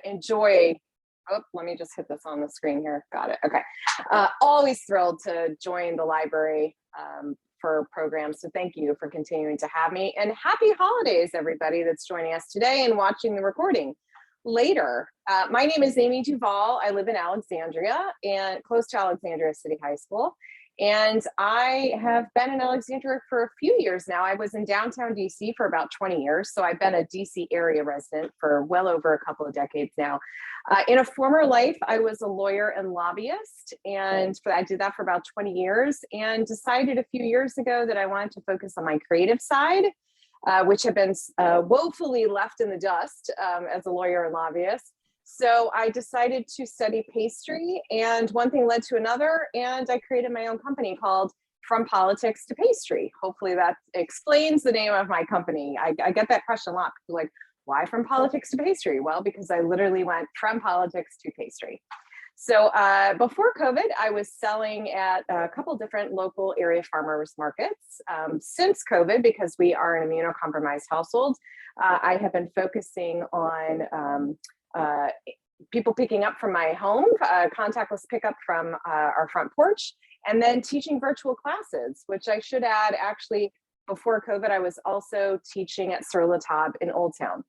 enjoy. Oh, let me just hit this on the screen here. Got it. Okay. Always thrilled to join the library for programs. So thank you for continuing to have me, and happy holidays, everybody that's joining us today and watching the recording later. My name is Amy DuVall. I live in Alexandria and close to Alexandria City High School. And I have been in Alexandria for a few years now. I was in downtown DC for about 20 years. So I've been a DC area resident for well over a couple of decades now. In a former life, I was a lawyer and lobbyist, and I did that for about 20 years, and decided a few years ago that I wanted to focus on my creative side, which had been woefully left in the dust as a lawyer and lobbyist. So I decided to study pastry, and one thing led to another, and I created my own company called From Politics to Pastry. Hopefully that explains the name of my company. I get that question a lot. People are like, why From Politics to Pastry? Well, because I literally went from politics to pastry. So before COVID, I was selling at a couple different local area farmers markets. Since COVID, because we are an immunocompromised household, I have been focusing on people picking up from my home, contactless pickup from our front porch, and then teaching virtual classes, which I should add, actually, before COVID, I was also teaching at Sur La Table in Old Town.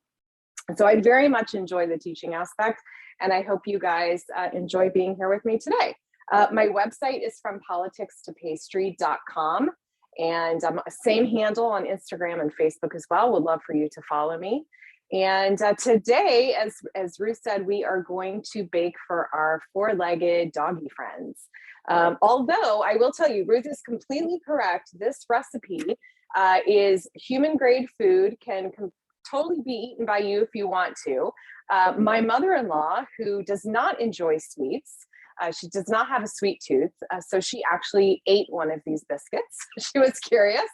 And so I very much enjoy the teaching aspect, and I hope you guys enjoy being here with me today. My website is frompoliticstopastry.com, and same handle on Instagram and Facebook as well. Would love for you to follow me. And today, as Ruth said, we are going to bake for our four-legged doggy friends. Although I will tell you, Ruth is completely correct. This recipe is human-grade food, can totally be eaten by you if you want to. My mother-in-law, who does not enjoy sweets, she does not have a sweet tooth, so she actually ate one of these biscuits. She was curious,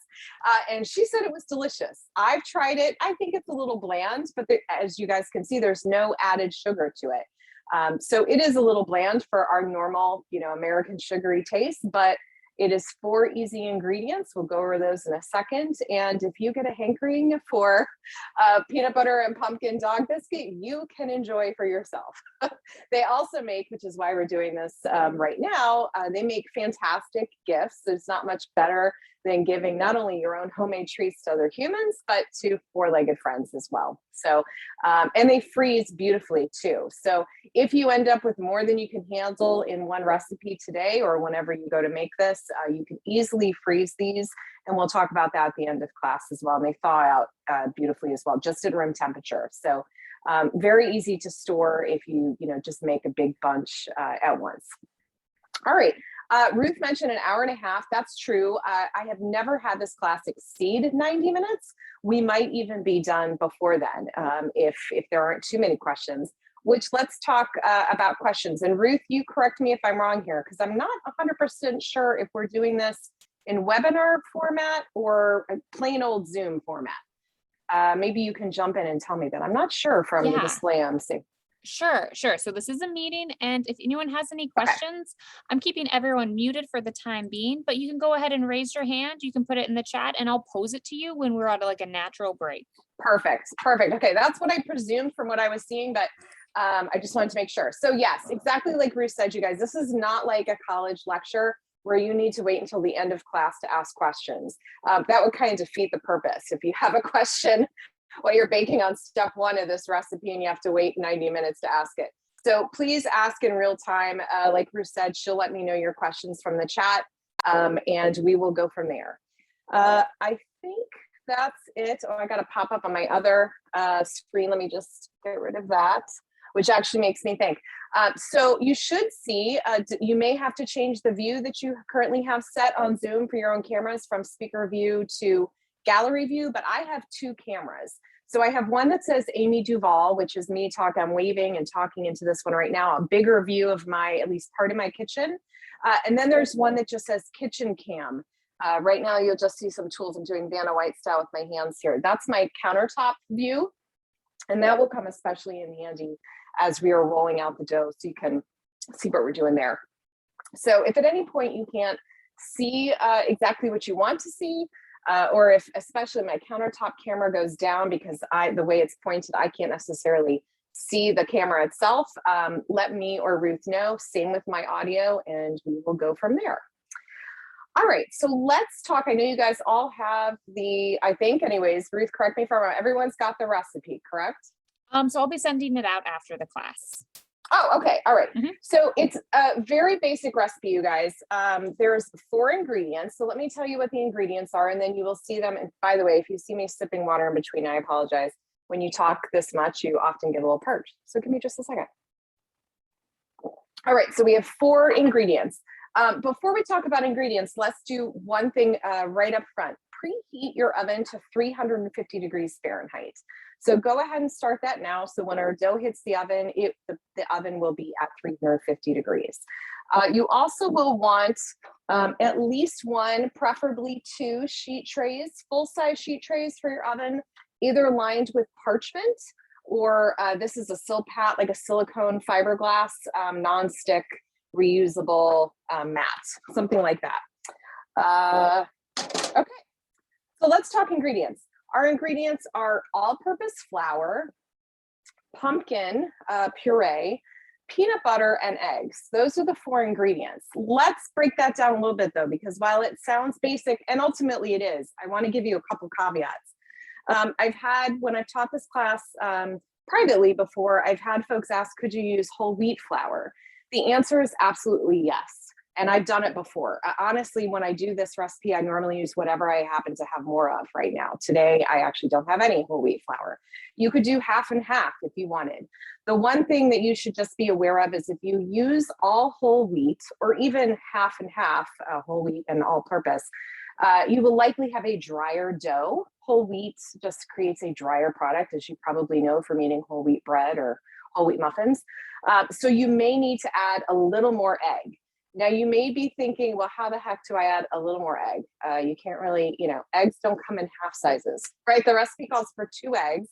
and she said it was delicious. I've tried it. I think it's a little bland, but as you guys can see, there's no added sugar to it. So it is a little bland for our normal, American sugary taste, but it is 4 easy ingredients. We'll go over those in a second. And if you get a hankering for peanut butter and pumpkin dog biscuit, you can enjoy for yourself. They also make, which is why we're doing this right now, they make fantastic gifts. There's not much better than giving not only your own homemade treats to other humans, but to four-legged friends as well. So, and they freeze beautifully too. So if you end up with more than you can handle in one recipe today, or whenever you go to make this, you can easily freeze these. And we'll talk about that at the end of class as well. And they thaw out beautifully as well, just at room temperature. So very easy to store if you, just make a big bunch at once. All right. Ruth mentioned an hour and a half. That's true. I have never had this class exceed 90 minutes. We might even be done before then if there aren't too many questions, which let's talk about questions. And Ruth, you correct me if I'm wrong here, because I'm not 100% sure if we're doing this in webinar format or a plain old Zoom format. Maybe you can jump in and tell me that. I'm not sure from the display I'm seeing. Sure. So this is a meeting, and if anyone has any questions, I'm keeping everyone muted for the time being, but you can go ahead and raise your hand. You can put it in the chat and I'll pose it to you when we're at like a natural break. Perfect. Okay, that's what I presumed from what I was seeing, but I just wanted to make sure. So yes, exactly like Ruth said, you guys, this is not like a college lecture where you need to wait until the end of class to ask questions. That would kind of defeat the purpose. If you have a question while you're baking on step 1 of this recipe and you have to wait 90 minutes to ask it. So please ask in real time. Like Ruth said, she'll let me know your questions from the chat, and we will go from there. I think that's it. Oh, I got to pop up on my other screen. Let me just get rid of that, which actually makes me think. So you should see, you may have to change the view that you currently have set on Zoom for your own cameras from speaker view to gallery view, but I have 2 cameras. So I have one that says Amy DuVall, which is me talking, I'm waving and talking into this one right now, a bigger view of at least part of my kitchen. And then there's one that just says kitchen cam. Right now you'll just see some tools. I'm doing Vanna White style with my hands here. That's my countertop view. And that will come especially in handy as we are rolling out the dough, so you can see what we're doing there. So if at any point you can't see exactly what you want to see, or if especially my countertop camera goes down because the way it's pointed, I can't necessarily see the camera itself, let me or Ruth know. Same with my audio, and we will go from there. All right, so let's talk. I know you guys all have I think anyways, Ruth, correct me if I'm wrong, everyone's got the recipe, correct? So I'll be sending it out after the class. Oh, okay. All right. So it's a very basic recipe, you guys. There's 4 ingredients. So let me tell you what the ingredients are, and then you will see them. And by the way, if you see me sipping water in between, I apologize. When you talk this much, you often get a little parched. So give me just a second. All right. So we have 4 ingredients. Before we talk about ingredients, let's do one thing right up front. Preheat your oven to 350 degrees Fahrenheit. So go ahead and start that now. So when our dough hits the oven, the oven will be at 350 degrees. You also will want at least 1, preferably 2 sheet trays, full-size sheet trays for your oven, either lined with parchment or this is a Silpat, like a silicone fiberglass, non-stick, reusable mat, something like that. Okay, so let's talk ingredients. Our ingredients are all-purpose flour, pumpkin puree, peanut butter, and eggs. Those are the 4 ingredients. Let's break that down a little bit though, because while it sounds basic, and ultimately it is, I want to give you a couple caveats. When I've taught this class privately before, I've had folks ask, could you use whole wheat flour? The answer is absolutely yes. And I've done it before. Honestly, when I do this recipe, I normally use whatever I happen to have more of right now. Today, I actually don't have any whole wheat flour. You could do half and half if you wanted. The one thing that you should just be aware of is if you use all whole wheat or even half and half, whole wheat and all purpose, you will likely have a drier dough. Whole wheat just creates a drier product, as you probably know from eating whole wheat bread or whole wheat muffins. So you may need to add a little more egg. Now you may be thinking, well, how the heck do I add a little more egg? You can't really, eggs don't come in half sizes, right? The recipe calls for 2 eggs.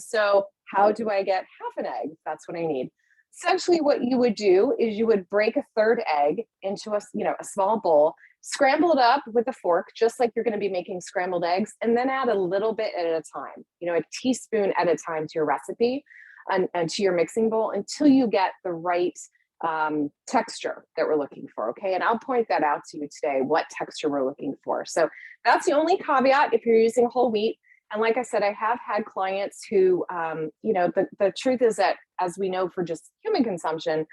So how do I get half an egg? That's what I need. Essentially what you would do is you would break a 3rd egg into a small bowl, scramble it up with a fork, just like you're going to be making scrambled eggs, and then add a little bit at a time, a teaspoon at a time to your recipe and to your mixing bowl until you get the right texture that we're looking for. Okay. And I'll point that out to you today, what texture we're looking for. So that's the only caveat if you're using whole wheat. And like I said, I have had clients who, the truth is that as we know for just human consumption,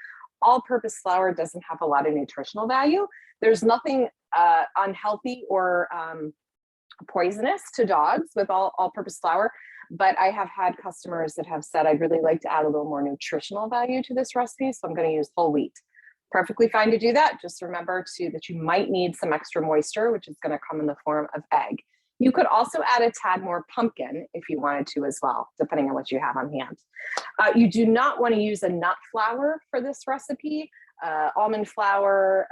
all-purpose flour doesn't have a lot of nutritional value. There's nothing unhealthy or poisonous to dogs with all-purpose flour. But I have had customers that have said, I'd really like to add a little more nutritional value to this recipe, so I'm going to use whole wheat. Perfectly fine to do that. Just remember that you might need some extra moisture, which is going to come in the form of egg. You could also add a tad more pumpkin if you wanted to as well, depending on what you have on hand. You do not want to use a nut flour for this recipe. Almond flour,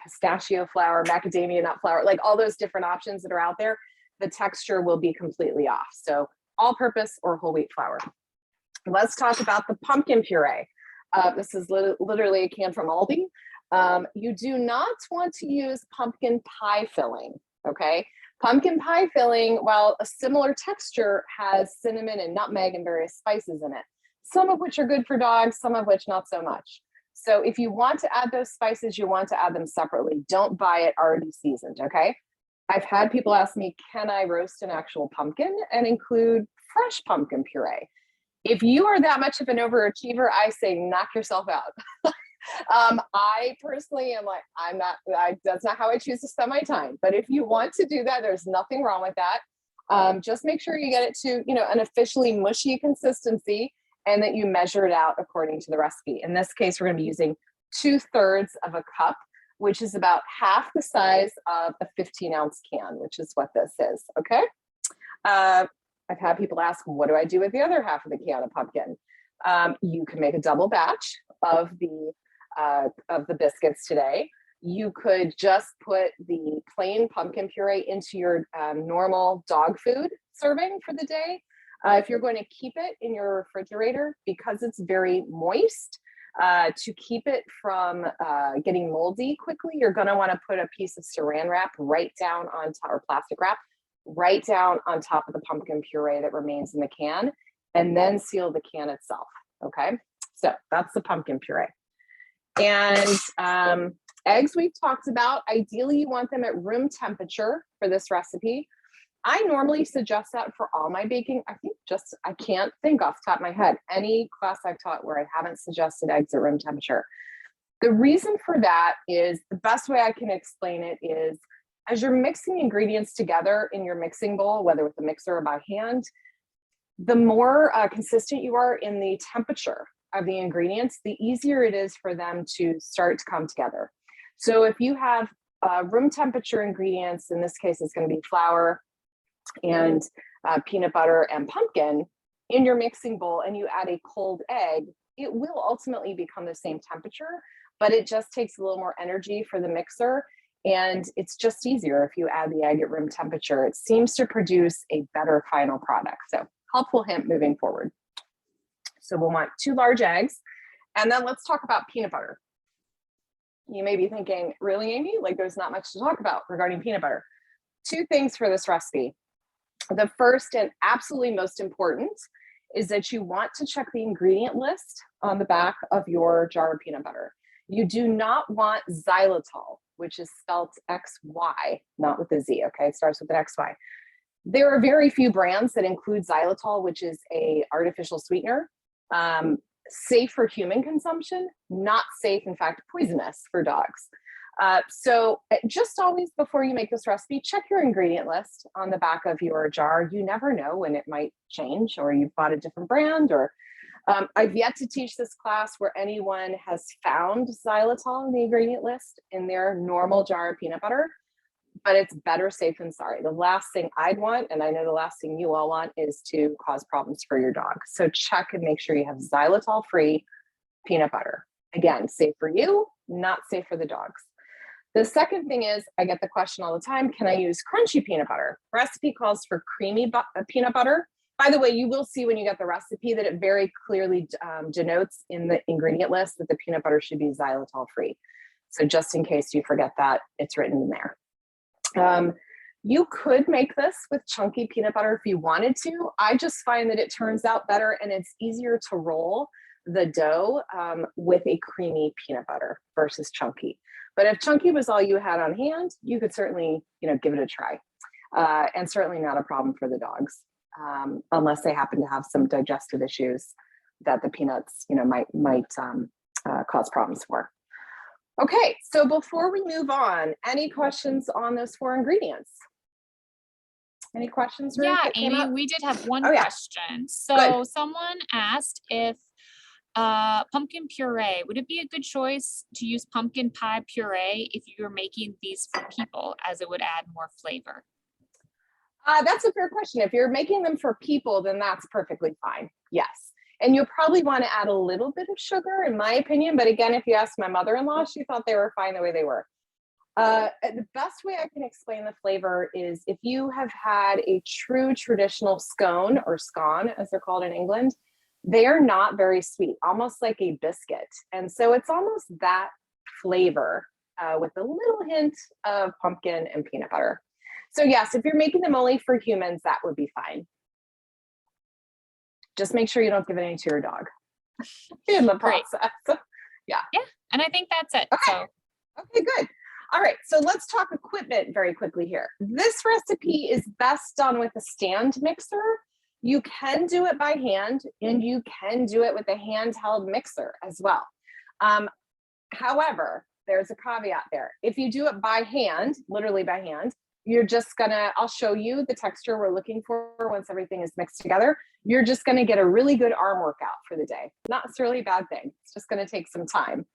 pistachio flour, macadamia nut flour, like all those different options that are out there. The texture will be completely off. So all-purpose or whole wheat flour. Let's talk about the pumpkin puree. This is literally a can from Aldi. You do not want to use pumpkin pie filling, okay? Pumpkin pie filling, while a similar texture, has cinnamon and nutmeg and various spices in it, some of which are good for dogs, some of which not so much. So if you want to add those spices, you want to add them separately. Don't buy it already seasoned, okay? I've had people ask me, can I roast an actual pumpkin and include fresh pumpkin puree? If you are that much of an overachiever, I say knock yourself out. I personally am like, that's not how I choose to spend my time. But if you want to do that, there's nothing wrong with that. Just make sure you get it to, an officially mushy consistency and that you measure it out according to the recipe. In this case, we're going to be using 2/3 of a cup, which is about half the size of a 15-ounce can, which is what this is, okay? I've had people ask, what do I do with the other half of the can of pumpkin? You can make a double batch of the biscuits today. You could just put the plain pumpkin puree into your normal dog food serving for the day. If you're going to keep it in your refrigerator, because it's very moist, To keep it from getting moldy quickly, you're going to want to put a piece of saran wrap right down on top, or plastic wrap, right down on top of the pumpkin puree that remains in the can, and then seal the can itself. Okay, so that's the pumpkin puree. And eggs we've talked about. Ideally, you want them at room temperature for this recipe. I normally suggest that for all my baking. I can't think off the top of my head any class I've taught where I haven't suggested eggs at room temperature. The reason for that is, the best way I can explain it is, as you're mixing ingredients together in your mixing bowl, whether with a mixer or by hand, the more consistent you are in the temperature of the ingredients, the easier it is for them to start to come together. So if you have room temperature ingredients, in this case, it's going to be flour and peanut butter and pumpkin in your mixing bowl, and you add a cold egg, it will ultimately become the same temperature, but it just takes a little more energy for the mixer. And it's just easier if you add the egg at room temperature. It seems to produce a better final product. So helpful hint moving forward. So we'll want 2 large eggs. And then let's talk about peanut butter. You may be thinking, really, Amy? Like, there's not much to talk about regarding peanut butter. 2 things for this recipe. The first and absolutely most important is that you want to check the ingredient list on the back of your jar of peanut butter. You do not want xylitol, which is spelled XY, not with a Z, okay? It starts with an XY. There are very few brands that include xylitol, which is an artificial sweetener, safe for human consumption, not safe, in fact, poisonous for dogs. So just always, before you make this recipe, check your ingredient list on the back of your jar. You never know when it might change, or you've bought a different brand, or I've yet to teach this class where anyone has found xylitol in the ingredient list in their normal jar of peanut butter, but it's better safe than sorry. The last thing I'd want, and I know the last thing you all want, is to cause problems for your dog. So check and make sure you have xylitol-free peanut butter. Again, safe for you, not safe for the dogs. The second thing is, I get the question all the time, can I use crunchy peanut butter? Recipe calls for creamy peanut butter. By the way, you will see when you get the recipe that it very clearly denotes in the ingredient list that the peanut butter should be xylitol free. So just in case you forget that, it's written in there. You could make this with chunky peanut butter if you wanted to. I just find that it turns out better and it's easier to roll the dough with a creamy peanut butter versus chunky. But if chunky was all you had on hand, you could certainly, give it a try. And certainly not a problem for the dogs, unless they happen to have some digestive issues that the peanuts, might cause problems for. Okay, so before we move on, any questions on those 4 ingredients? Any questions? Ruth, Yeah, Amy, we did have one question. So Good. Someone asked if pumpkin puree, would it be a good choice to use pumpkin pie puree if you're making these for people, as it would add more flavor? That's a fair question. If you're making them for people, then that's perfectly fine. Yes. And you'll probably want to add a little bit of sugar, in my opinion. But again, if you ask my mother-in-law, she thought they were fine the way they were. The best way I can explain the flavor is if you have had a true traditional scone, or scone, as they're called in England, they are not very sweet, almost like a biscuit. And so it's almost that flavor with a little hint of pumpkin and peanut butter. So yes, if you're making them only for humans, that would be fine. Just make sure you don't give it any to your dog in the process. Yeah. Yeah, and I think that's it. Okay. Okay, good. All right, so let's talk equipment very quickly here. This recipe is best done with a stand mixer. You can do it by hand, and you can do it with a handheld mixer as well. However, there's a caveat there. If you do it by hand, literally by hand, you're just gonna, I'll show you the texture we're looking for once everything is mixed together. You're just gonna get a really good arm workout for the day. Not necessarily a bad thing. It's just gonna take some time.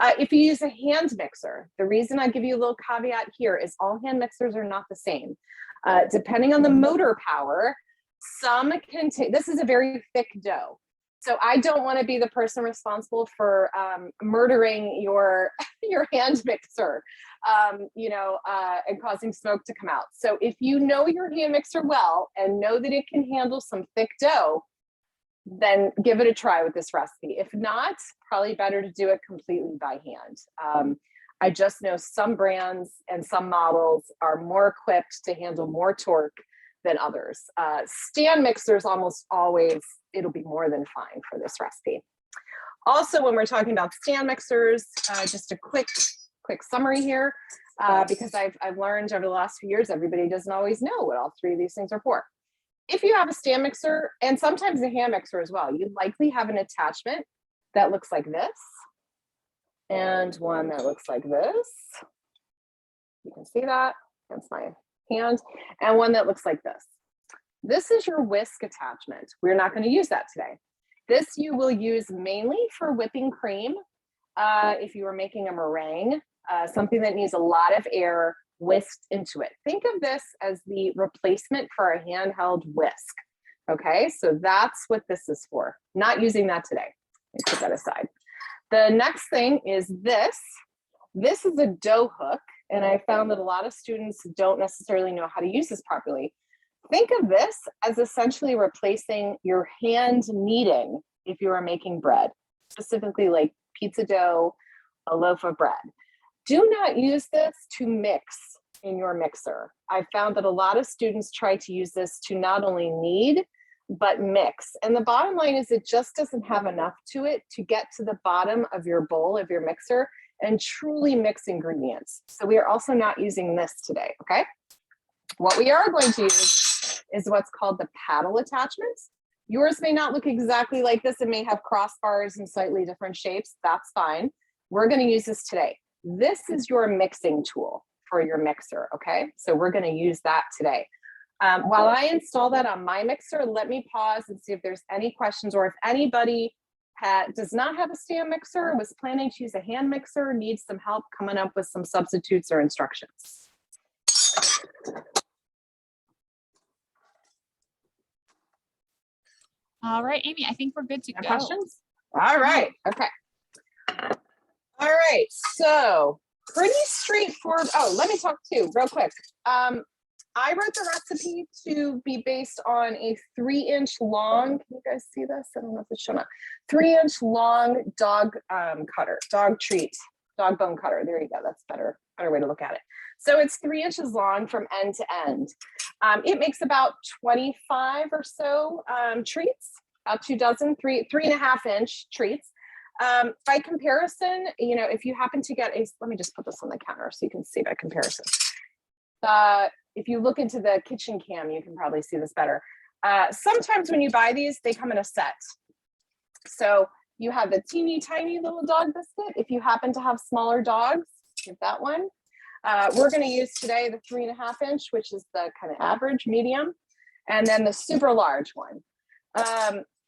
If you use a hand mixer, the reason I give you a little caveat here is all hand mixers are not the same. Depending on the motor power, some can take, this is a very thick dough. So I don't want to be the person responsible for murdering your hand mixer, and causing smoke to come out. So if you know your hand mixer well and know that it can handle some thick dough, then give it a try with this recipe. If not, probably better to do it completely by hand. I just know some brands and some models are more equipped to handle more torque than others. Stand mixers, almost always, it'll be more than fine for this recipe. Also, when we're talking about stand mixers, just a quick summary here, because I've learned over the last few years, everybody doesn't always know what all three of these things are for. If you have a stand mixer, and sometimes a hand mixer as well, you likely have an attachment that looks like this, and one that looks like this. You can see that, that's my hand, and one that looks like this. This is your whisk attachment. We're not going to use that today. This you will use mainly for whipping cream. If you are making a meringue, something that needs a lot of air whisked into it. Think of this as the replacement for a handheld whisk. Okay, so that's what this is for. Not using that today. Let me put that aside. The next thing is this. This is a dough hook, and I found that a lot of students don't necessarily know how to use this properly. Think of this as essentially replacing your hand kneading if you are making bread, specifically like pizza dough, a loaf of bread. Do not use this to mix in your mixer. I found that a lot of students try to use this to not only knead, but mix. And the bottom line is it just doesn't have enough to it to get to the bottom of your bowl of your mixer and truly mix ingredients. So we are also not using this today, okay? What we are going to use is what's called the paddle attachments. Yours may not look exactly like this. It may have crossbars and slightly different shapes. That's fine. We're going to use this today. This is your mixing tool for your mixer, okay? So we're going to use that today. While I install that on my mixer, let me pause and see if there's any questions, or if anybody does not have a stand mixer, was planning to use a hand mixer, needs some help coming up with some substitutes or instructions. All right, Amy, I think we're good to go. Questions? All right, okay. All right, so pretty straightforward. Oh, let me talk too, real quick. I wrote the recipe to be based on a 3-inch long, can you guys see this? I don't know if it's showing up. 3-inch long dog cutter, dog bone cutter. There you go, that's better way to look at it. So it's 3 inches long from end to end. It makes about 25 or so treats, about 2 dozen, 3.5 inch treats. By comparison, you know, if you happen to get let me just put this on the counter so you can see by comparison. If you look into the kitchen cam, you can probably see this better. Sometimes when you buy these, they come in a set. So you have the teeny tiny little dog biscuit. If you happen to have smaller dogs, get that one. We're going to use today the 3.5 inch, which is the kind of average medium, and then the super large one.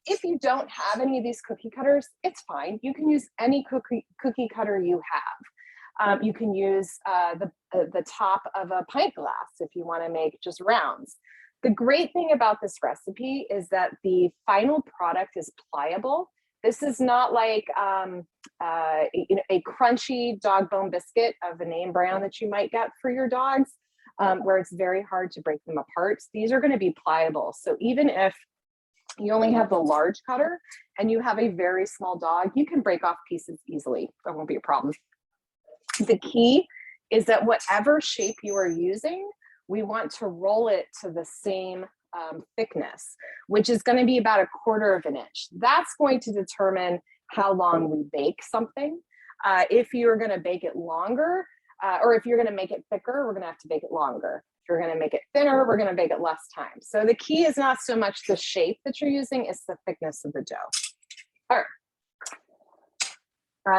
If you don't have any of these cookie cutters, it's fine. You can use any cookie cutter you have. You can use the top of a pint glass if you want to make just rounds. The great thing about this recipe is that the final product is pliable. This is not like you know, a crunchy dog bone biscuit of a name brand that you might get for your dogs, where it's very hard to break them apart. These are going to be pliable. So even if you only have the large cutter and you have a very small dog, you can break off pieces easily. That won't be a problem. The key is that whatever shape you are using, we want to roll it to the same thickness, which is going to be about 1/4 inch. That's going to determine how long we bake something. If you're going to bake it longer, or if you're going to make it thicker, we're going to have to bake it longer. If you're going to make it thinner, we're going to bake it less time. So the key is not so much the shape that you're using, it's the thickness of the dough. All right.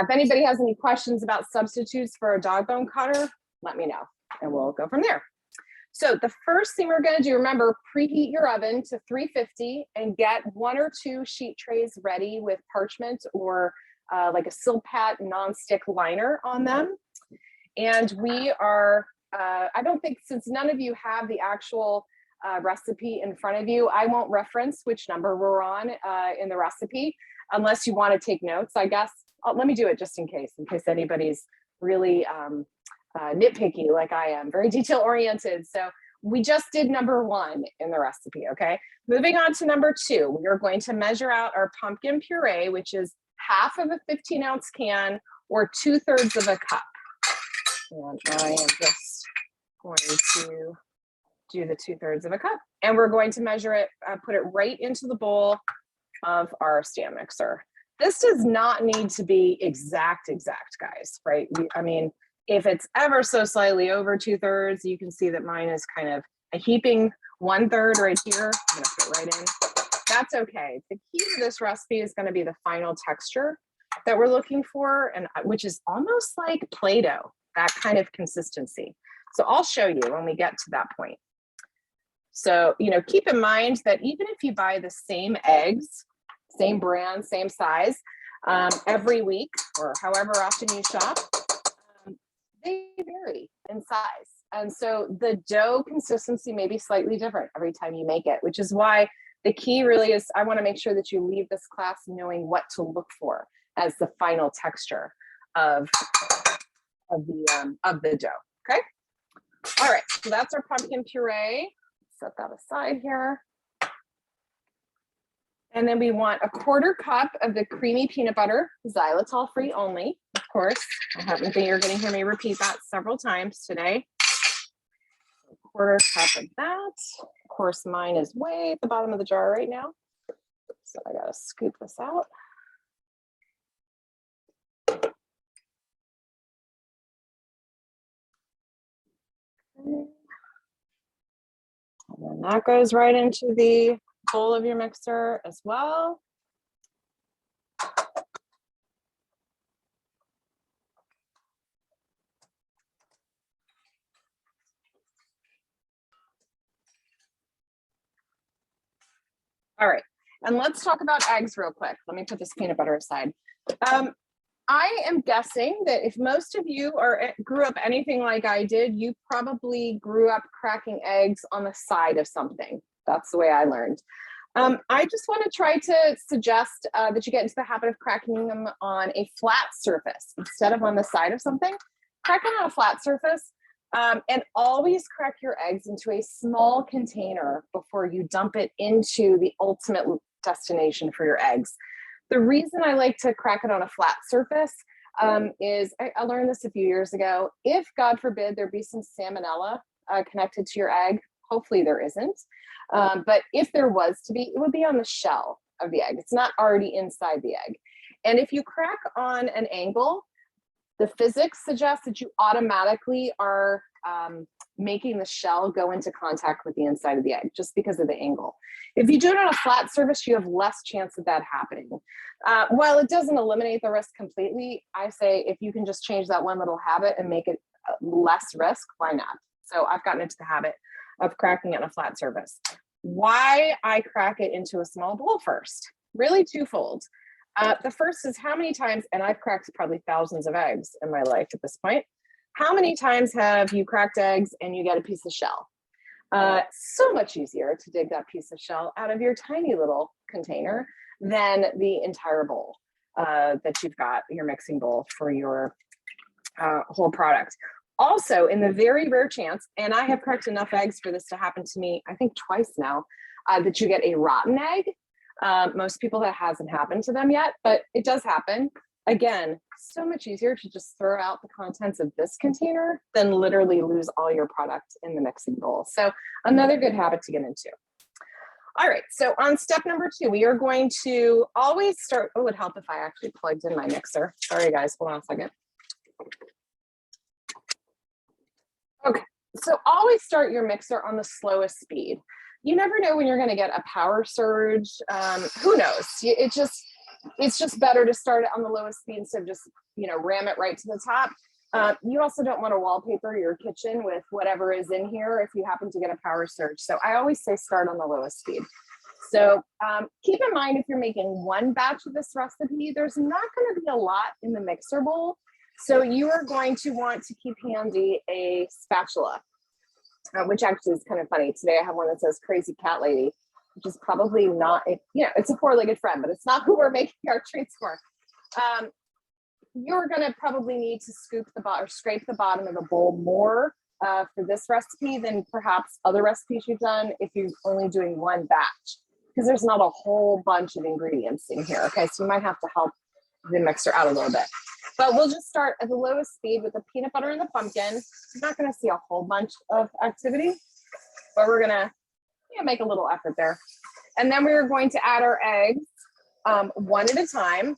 If anybody has any questions about substitutes for a dog bone cutter, let me know and we'll go from there. So the first thing we're going to do, remember, preheat your oven to 350 and get 1 or 2 sheet trays ready with parchment or like a Silpat nonstick liner on them. And we are, I don't think, since none of you have the actual recipe in front of you, I won't reference which number we're on in the recipe unless you want to take notes, I guess. Let me do it just in case anybody's really nitpicky like I am, very detail oriented. So we just did number 1 in the recipe, okay? Moving on to number 2, we are going to measure out our pumpkin puree, which is half of a 15-ounce can or 2/3 of a cup. And I am just going to do the 2/3 of a cup, and we're going to measure it, put it right into the bowl of our stand mixer. This does not need to be exact, guys, right? I mean, if it's ever so slightly over 2/3, you can see that mine is kind of a heaping 1/3 right here. I'm gonna put it right in. That's okay. The key to this recipe is gonna be the final texture that we're looking for, and which is almost like Play-Doh, that kind of consistency. So I'll show you when we get to that point. So, you know, keep in mind that even if you buy the same eggs, same brand, same size, every week or however often you shop, they vary in size. And so the dough consistency may be slightly different every time you make it, which is why the key really is, I want to make sure that you leave this class knowing what to look for as the final texture of the dough. Okay. All right. So that's our pumpkin puree. Set that aside here. And then we want a 1/4 cup of the creamy peanut butter, xylitol free only, of course. I happen to think you're going to hear me repeat that several times today. 1/4 cup of that. Of course, mine is way at the bottom of the jar right now. So I got to scoop this out. Okay. And then that goes right into the bowl of your mixer as well. All right, and let's talk about eggs real quick. Let me put this peanut butter aside. I am guessing that if most of you grew up anything like I did, you probably grew up cracking eggs on the side of something. That's the way I learned. I just want to try to suggest that you get into the habit of cracking them on a flat surface instead of on the side of something. Crack them on a flat surface, and always crack your eggs into a small container before you dump it into the ultimate destination for your eggs. The reason I like to crack it on a flat surface is I learned this a few years ago. If, God forbid, there be some salmonella connected to your egg, hopefully there isn't. But if there was to be, it would be on the shell of the egg. It's not already inside the egg. And if you crack on an angle, the physics suggests that you automatically are making the shell go into contact with the inside of the egg just because of the angle. If you do it on a flat surface, you have less chance of that happening. While it doesn't eliminate the risk completely, I say if you can just change that one little habit and make it less risk, why not? So I've gotten into the habit of cracking it on a flat surface. Why I crack it into a small bowl first? Really twofold. The first is how many times, and I've cracked probably thousands of eggs in my life at this point. How many times have you cracked eggs and you get a piece of shell? So much easier to dig that piece of shell out of your tiny little container than the entire bowl that you've got, your mixing bowl for your whole product. Also, in the very rare chance, and I have cracked enough eggs for this to happen to me, I think twice now, that you get a rotten egg. Most people that hasn't happened to them yet, but it does happen. Again, so much easier to just throw out the contents of this container than literally lose all your product in the mixing bowl. So another good habit to get into. All right, so on step number 2, we are going to always start, oh, it would help if I actually plugged in my mixer. Sorry guys, hold on a second. Okay, so always start your mixer on the slowest speed. You never know when you're gonna get a power surge. Who knows? It's just better to start it on the lowest speed instead of just, ram it right to the top. You also don't want to wallpaper your kitchen with whatever is in here if you happen to get a power surge. So I always say start on the lowest speed. So keep in mind, if you're making one batch of this recipe, there's not going to be a lot in the mixer bowl. So you are going to want to keep handy a spatula, which actually is kind of funny. Today I have one that says Crazy Cat Lady, which is probably not, it's a 4-legged friend, but it's not who we're making our treats for. You're gonna probably need to scoop the bottom or scrape the bottom of the bowl more for this recipe than perhaps other recipes you've done if you're only doing one batch, because there's not a whole bunch of ingredients in here. Okay, so you might have to help the mixer out a little bit. But we'll just start at the lowest speed with the peanut butter and the pumpkin. You're not going to see a whole bunch of activity, but we're going to make a little effort there. And then we're going to add our eggs one at a time.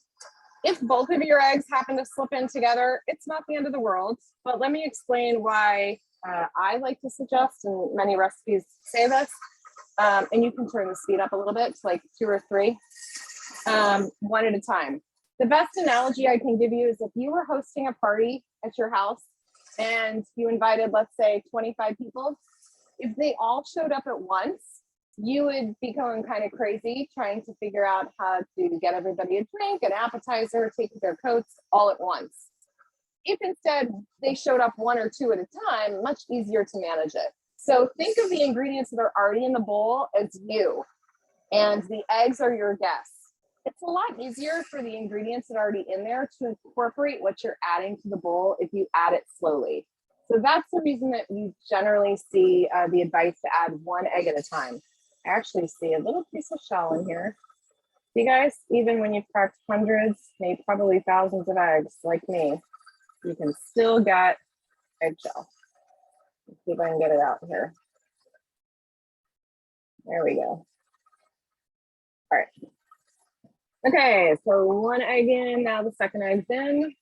If both of your eggs happen to slip in together, it's not the end of the world. But let me explain why I like to suggest, and many recipes say this, and you can turn the speed up a little bit to like 2 or 3, one at a time. The best analogy I can give you is if you were hosting a party at your house and you invited, let's say, 25 people, if they all showed up at once, you would be going kind of crazy trying to figure out how to get everybody a drink, an appetizer, take their coats all at once. If instead they showed up 1 or 2 at a time, much easier to manage it. So think of the ingredients that are already in the bowl as you, and the eggs are your guests. It's a lot easier for the ingredients that are already in there to incorporate what you're adding to the bowl if you add it slowly. So that's the reason that you generally see the advice to add 1 egg at a time. I actually see a little piece of shell in here. You guys, even when you've cracked hundreds, maybe probably thousands of eggs like me, you can still get eggshell. Let's see if I can get it out here. There we go. All right. Okay, so 1 egg in, now the second egg's in.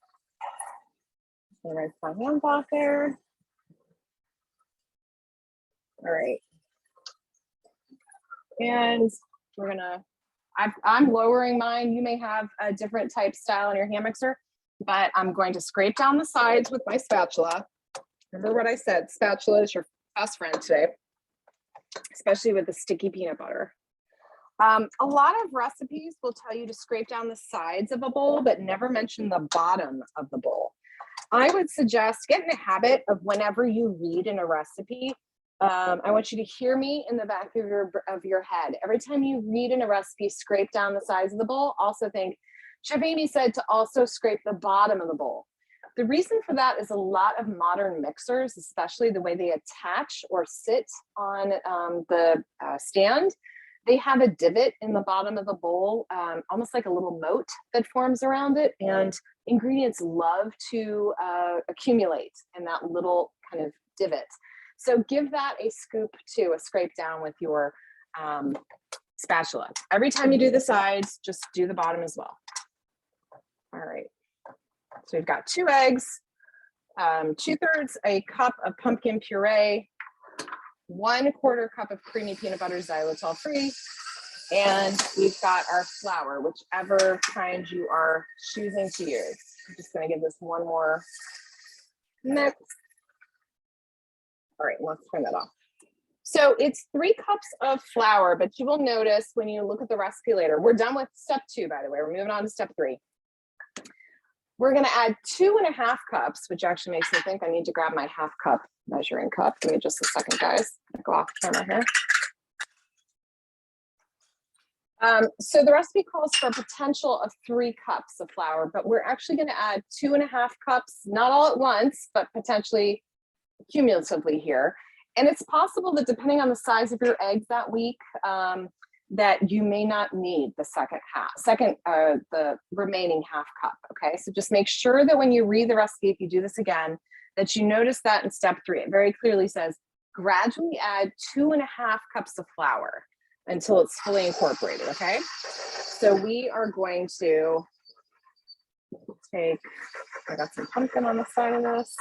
I'm gonna rinse my hands off there. All right. And we're gonna, I'm lowering mine. You may have a different type style in your hand mixer, but I'm going to scrape down the sides with my spatula. Remember what I said, spatula is your best friend today, especially with the sticky peanut butter. A lot of recipes will tell you to scrape down the sides of a bowl, but never mention the bottom of the bowl. I would suggest get in the habit of whenever you read in a recipe, I want you to hear me in the back of your head. Every time you read in a recipe, scrape down the sides of the bowl. Also think, Chef Amy said to also scrape the bottom of the bowl. The reason for that is a lot of modern mixers, especially the way they attach or sit on the stand, they have a divot in the bottom of the bowl, almost like a little moat that forms around it. And ingredients love to accumulate in that little kind of divot. So give that a scoop too, a scrape down with your spatula. Every time you do the sides, just do the bottom as well. All right. So we've got 2 eggs, 2/3 a cup of pumpkin puree, 1/4 cup of creamy peanut butter xylitol free, and we've got our flour, whichever kind you are choosing to use. I'm just going to give this one more mix. All right, let's turn that off. So it's 3 cups of flour, but you will notice when you look at the recipe later, we're done with step 2, by the way. We're moving on to step 3. We're going to add 2.5 cups, which actually makes me think I need to grab my 1/2 cup measuring cup. Give me just a second, guys. Go off camera here. So the recipe calls for a potential of 3 cups of flour, but we're actually going to add 2.5 cups, not all at once, but potentially cumulatively here. And it's possible that depending on the size of your eggs that week, that you may not need the the remaining 1/2 cup. Okay, so just make sure that when you read the recipe, if you do this again, that you notice that in step 3, it very clearly says gradually add 2.5 cups of flour until it's fully incorporated. Okay, so we are going to take, I got some pumpkin on the side of this.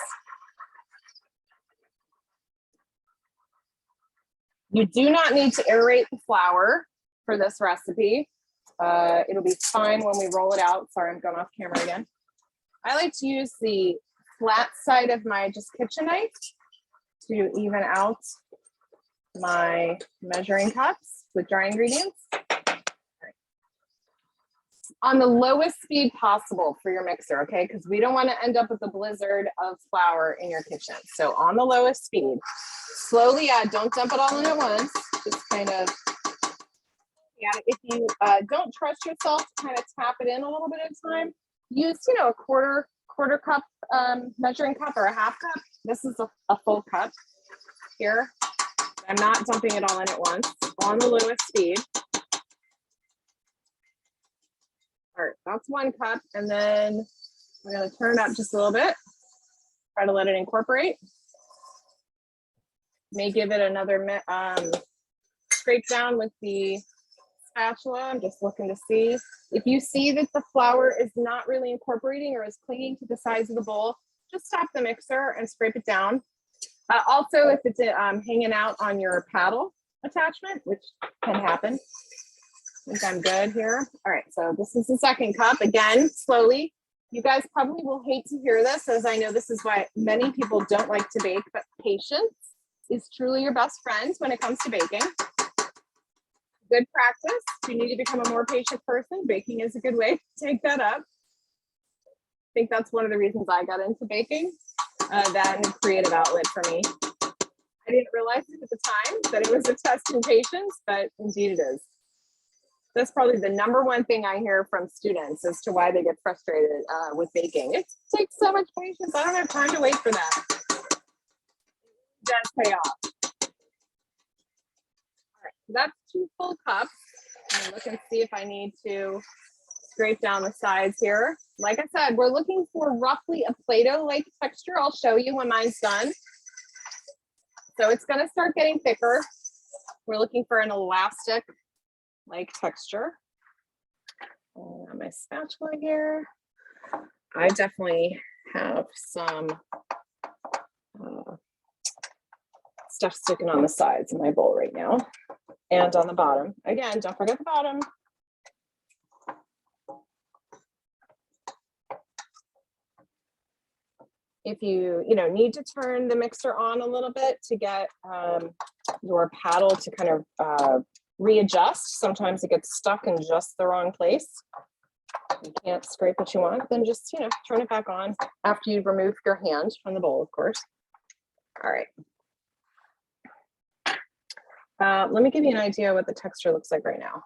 You do not need to aerate the flour for this recipe. It'll be fine when we roll it out. Sorry, I'm going off camera again. I like to use the flat side of my just kitchen knife to even out my measuring cups with dry ingredients. On the lowest speed possible for your mixer, okay? Because we don't want to end up with a blizzard of flour in your kitchen. So on the lowest speed, slowly add, don't dump it all in at once. Just kind of, yeah, if you don't trust yourself to kind of tap it in a little bit at a time, use, a quarter cup measuring cup or a 1/2 cup. this is a full cup here. I'm not dumping it all in at once, on the lowest speed. All right, that's 1 cup. And then we're gonna turn it up just a little bit. Try to let it incorporate. May give it another scrape down with the spatula. I'm just looking to see. If you see that the flour is not really incorporating or is clinging to the sides of the bowl, just stop the mixer and scrape it down. Also, if it's hanging out on your paddle attachment, which can happen. I think I'm good here. All right, so this is the 2nd cup. Again, slowly. You guys probably will hate to hear this, as I know this is why many people don't like to bake, but patience is truly your best friend when it comes to baking. Good practice. If you need to become a more patient person, baking is a good way to take that up. I think that's one of the reasons I got into baking. That and a creative outlet for me. I didn't realize it at the time that it was a test in patience, but indeed it is. That's probably the #1 thing I hear from students as to why they get frustrated with baking. It takes so much patience. I don't have time to wait for that. It does pay off. All right, so that's 2 full cups. I'm gonna look and see if I need to scrape down the sides here. Like I said, we're looking for roughly a Play-Doh-like texture. I'll show you when mine's done. So it's gonna start getting thicker. We're looking for an elastic-like texture. And my spatula here. I definitely have some stuff sticking on the sides of my bowl right now and on the bottom. Again, don't forget the bottom. If you need to turn the mixer on a little bit to get your paddle to kind of readjust, sometimes it gets stuck in just the wrong place. You can't scrape what you want, then just turn it back on after you've removed your hand from the bowl, of course. All right. Let me give you an idea what the texture looks like right now.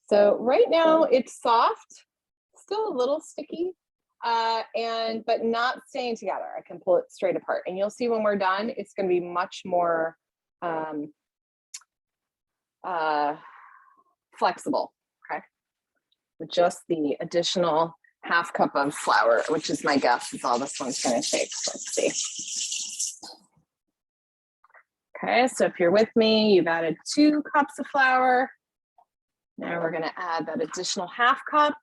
So right now it's soft, still a little sticky, but not staying together. I can pull it straight apart, and you'll see when we're done, it's going to be much more flexible. Okay, with just the additional ½ cup of flour, which is my guess is all this one's going to take. So let's see. Okay, so if you're with me, you've added 2 cups of flour. Now we're going to add that additional ½ cup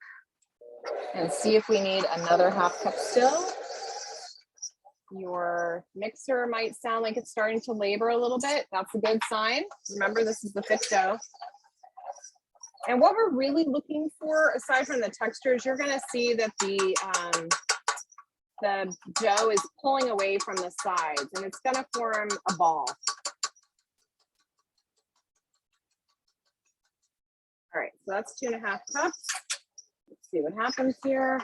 and see if we need another ½ cup still. Your mixer might sound like it's starting to labor a little bit. That's a good sign. Remember, this is the thick dough. And what we're really looking for, aside from the texture, is you're going to see that the dough is pulling away from the sides, and it's going to form a ball. All right, so that's 2½ cups. Let's see what happens here.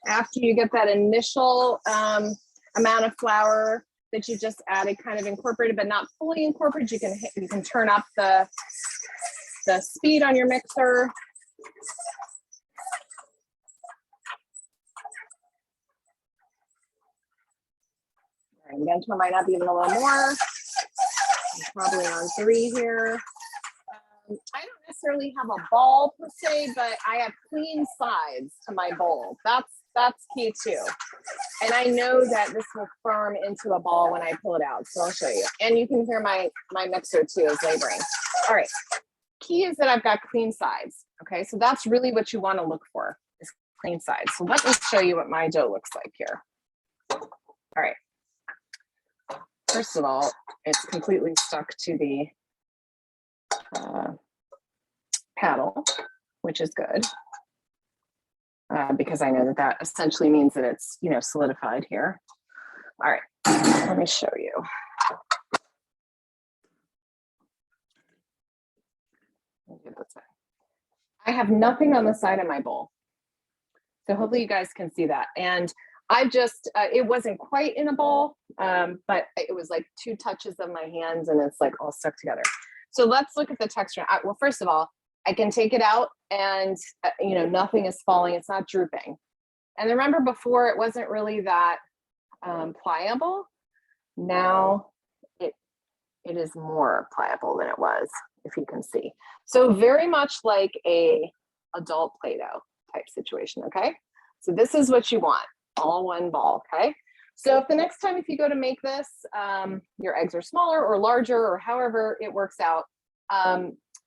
After you get that initial amount of flour that you just added kind of incorporated, but not fully incorporated, you can turn up the speed on your mixer. All right, again, turn mine up even a little more. I'm probably on 3 here. I don't necessarily have a ball per se, but I have clean sides to my bowl. That's key too. And I know that this will firm into a ball when I pull it out. So I'll show you. And you can hear my mixer too is laboring. All right. Key is that I've got clean sides. Okay. So that's really what you want to look for is clean sides. So let me show you what my dough looks like here. All right. First of all, it's completely stuck to the paddle, which is good. Because I know that essentially means that it's, solidified here. All right, let me show you. I have nothing on the side of my bowl. So hopefully you guys can see that. And I just, it wasn't quite in a bowl, but it was like 2 touches of my hands and it's like all stuck together. So let's look at the texture. Well, first of all, I can take it out and, you know, nothing is falling. It's not drooping. And remember before it wasn't really that pliable. Now it is more pliable than it was, if you can see. So very much like a adult Play-Doh type situation, okay? So this is what you want, all one ball, okay? So if the next time if you go to make this, your eggs are smaller or larger or however it works out,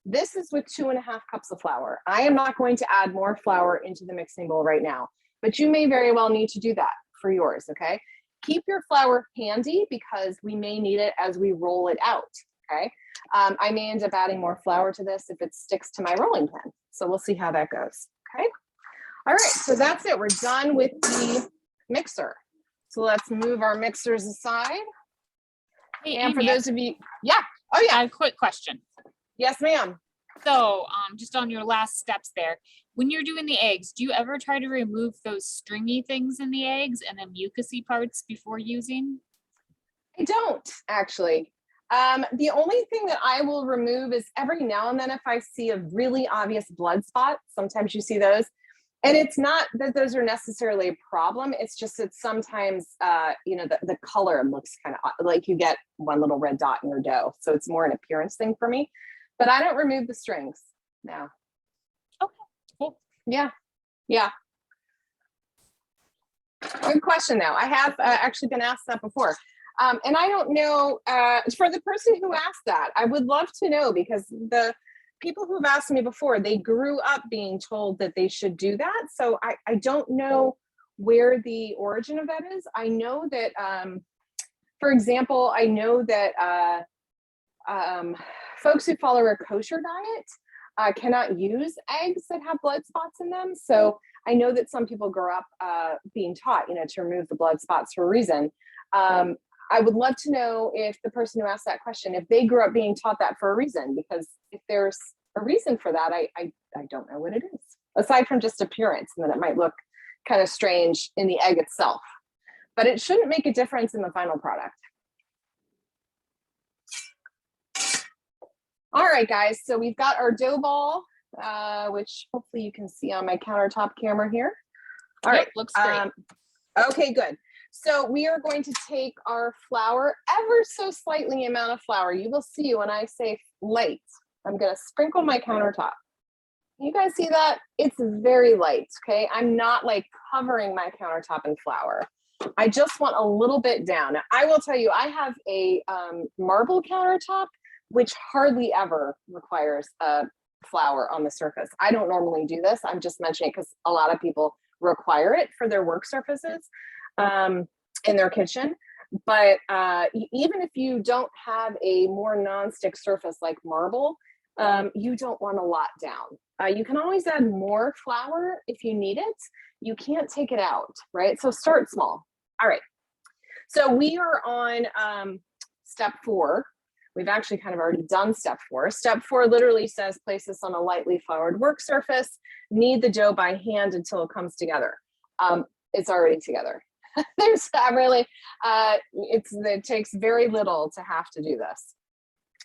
this is with 2.5 cups of flour. I am not going to add more flour into the mixing bowl right now, but you may very well need to do that for yours, okay? Keep your flour handy because we may need it as we roll it out, okay? I may end up adding more flour to this if it sticks to my rolling pin. So we'll see how that goes, okay? All right, so that's it. We're done with the mixer. So let's move our mixers aside. Hey, And for Anya, those of you, yeah, oh I yeah, have a quick question. yes ma'am. So just on your last steps there, when you're doing the eggs, do you ever try to remove those stringy things in the eggs and the mucousy parts before using? I don't actually. The only thing that I will remove is every now and then if I see a really obvious blood spot, sometimes you see those. And it's not that those are necessarily a problem. It's just that sometimes, you know, the color looks kind of like you get one little red dot in your dough. So it's more an appearance thing for me. But I don't remove the strings now. Okay, cool. Yeah, yeah. Good question though. I have actually been asked that before. And I don't know, for the person who asked that, I would love to know because the people who have asked me before, they grew up being told that they should do that. So I don't know where the origin of that is. I know that, for example, I know that folks who follow a kosher diet cannot use eggs that have blood spots in them. So I know that some people grow up being taught, you know, to remove the blood spots for a reason. I would love to know if the person who asked that question, if they grew up being taught that for a reason, because if there's a reason for that, I don't know what it is, aside from just appearance, and then it might look kind of strange in the egg itself, but it shouldn't make a difference in the final product. All right, guys, so we've got our dough ball, which hopefully you can see on my countertop camera here. All right, looks great. Okay, good. So we are going to take our flour, ever so slightly amount of flour. You will see when I say light, I'm going to sprinkle my countertop. You guys see that? It's very light, okay? I'm not like covering my countertop in flour. I just want a little bit down. Now, I will tell you, I have a marble countertop, which hardly ever requires flour on the surface. I don't normally do this. I'm just mentioning it because a lot of people require it for their work surfaces in their kitchen. But even if you don't have a more nonstick surface like marble, you don't want a lot down. You can always add more flour if you need it. You can't take it out, right? So start small. All right. So we are on step 4. We've actually kind of already done step 4. Step 4 literally says place this on a lightly floured work surface, knead the dough by hand until it comes together. It's already together. There's not really, it takes very little to have to do this.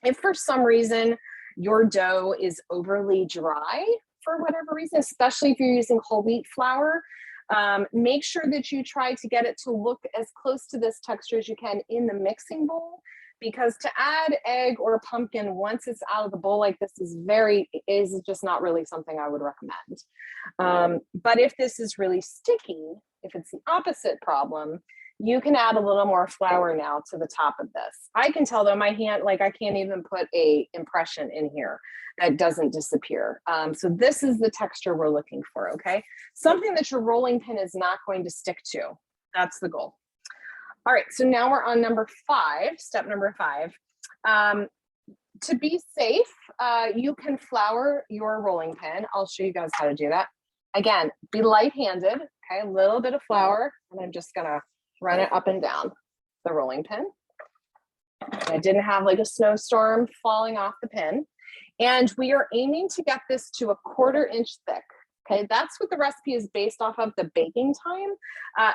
If for some reason your dough is overly dry for whatever reason, especially if you're using whole wheat flour, make sure that you try to get it to look as close to this texture as you can in the mixing bowl, because to add egg or pumpkin once it's out of the bowl like this is just not really something I would recommend. But if this is really sticky, if it's the opposite problem, you can add a little more flour now to the top of this. I can tell though, my hand, like I can't even put a impression in here that doesn't disappear. So this is the texture we're looking for, okay? Something that your rolling pin is not going to stick to. That's the goal. All right, so now we're on number 5, step number 5. To be safe, you can flour your rolling pin. I'll show you guys how to do that. Again, be light-handed, okay? A little bit of flour, and I'm just gonna run it up and down the rolling pin. I didn't have like a snowstorm falling off the pin. And we are aiming to get this to a 1/4 inch thick. Okay, that's what the recipe is based off of, the baking time.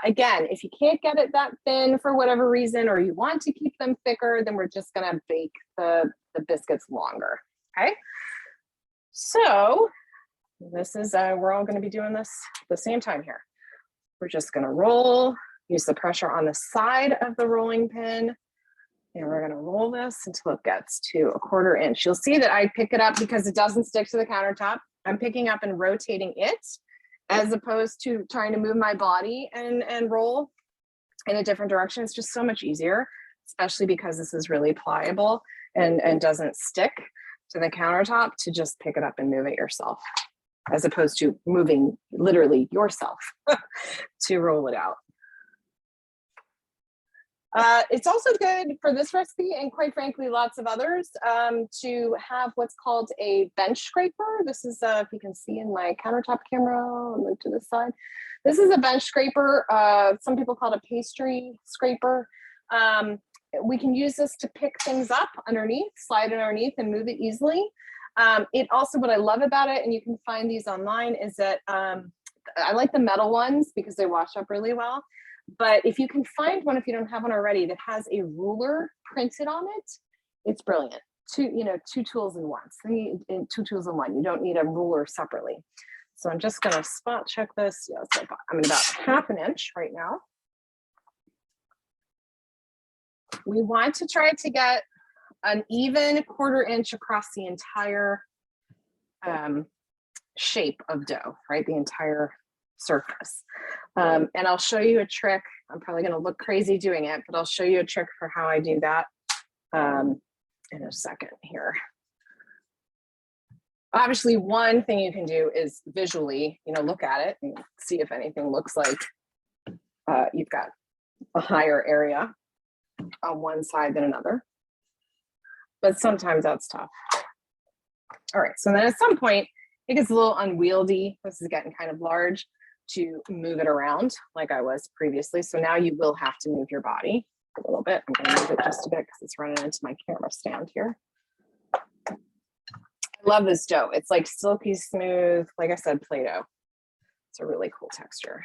Again, if you can't get it that thin for whatever reason, or you want to keep them thicker, then we're just gonna bake the biscuits longer, okay? So this is, we're all gonna be doing this at the same time here. We're just gonna roll, use the pressure on the side of the rolling pin, and we're gonna roll this until it gets to 1/4 inch. You'll see that I pick it up because it doesn't stick to the countertop. I'm picking up and rotating it as opposed to trying to move my body and roll in a different direction. It's just so much easier, especially because this is really pliable and doesn't stick to the countertop, to just pick it up and move it yourself, as opposed to moving literally yourself to roll it out. It's also good for this recipe, and quite frankly, lots of others, to have what's called a bench scraper. This is, if you can see in my countertop camera, I'll move to this side. This is a bench scraper. Some people call it a pastry scraper. We can use this to pick things up underneath, slide it underneath and move it easily. It also, what I love about it, and you can find these online, is that I like the metal ones because they wash up really well. But if you can find one, if you don't have one already, that has a ruler printed on it, it's brilliant. Two tools in one. So two tools in one. You don't need a ruler separately. So I'm just gonna spot check this. Yeah, so I'm at about 1/2 inch right now. We want to try to get an even 1/4 inch across the entire shape of dough, right? The entire surface. And I'll show you a trick. I'm probably going to look crazy doing it, but I'll show you a trick for how I do that in a second here. Obviously, one thing you can do is visually, look at it and see if anything looks like you've got a higher area on one side than another. But sometimes that's tough. All right, so then at some point, it gets a little unwieldy. This is getting kind of large to move it around like I was previously. So now you will have to move your body a little bit. I'm gonna move it just a bit because it's running into my camera stand here. I love this dough. It's like silky smooth, like I said, Play-Doh. It's a really cool texture.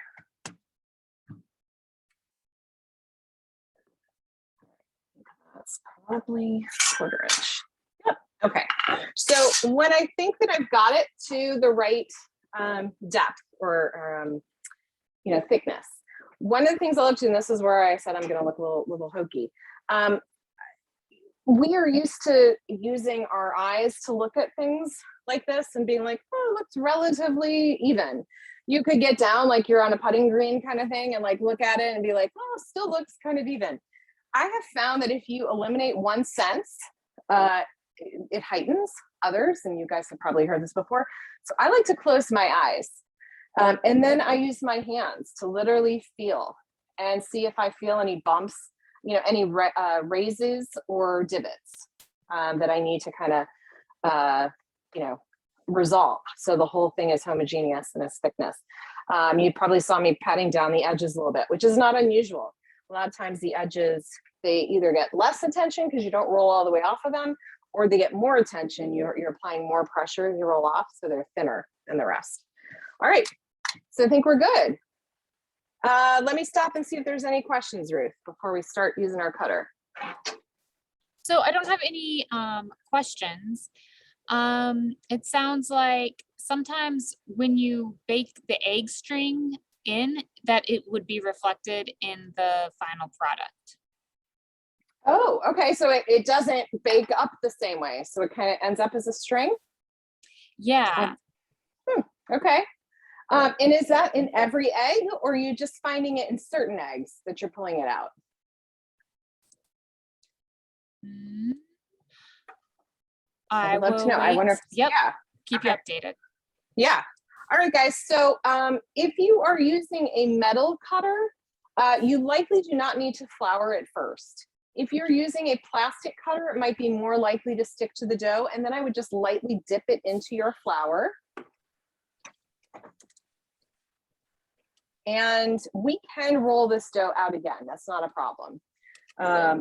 That's probably 1/4 inch. Yep. Okay. So when I think that I've got it to the right depth or thickness, one of the things I love to do, and this is where I said I'm going to look a little hokey. We are used to using our eyes to look at things like this and being like, oh, it looks relatively even. You could get down like you're on a putting green kind of thing and like look at it and be like, oh, still looks kind of even. I have found that if you eliminate one sense, it heightens others, and you guys have probably heard this before. So I like to close my eyes, and then I use my hands to literally feel and see if I feel any bumps, any raises or divots that I need to kind of, resolve. So the whole thing is homogeneous in its thickness. You probably saw me patting down the edges a little bit, which is not unusual. A lot of times the edges, they either get less attention because you don't roll all the way off of them, or they get more attention. You're applying more pressure as you roll off, so they're thinner than the rest. All right, so I think we're good. Let me stop and see if there's any questions, Ruth, before we start using our cutter. So I don't have any questions. It sounds like sometimes when you bake the egg string in, that it would be reflected in the final product. Oh, okay. So it doesn't bake up the same way. So it kind of ends up as a string? Yeah. Okay. And is that in every egg, or are you just finding it in certain eggs that you're pulling it out? I would love to know. wait. I wonder if, yep. Yeah. Keep you updated. Yeah. All right, guys. So if you are using a metal cutter, you likely do not need to flour it first. If you're using a plastic cutter, it might be more likely to stick to the dough. And then I would just lightly dip it into your flour. And we can roll this dough out again. That's not a problem.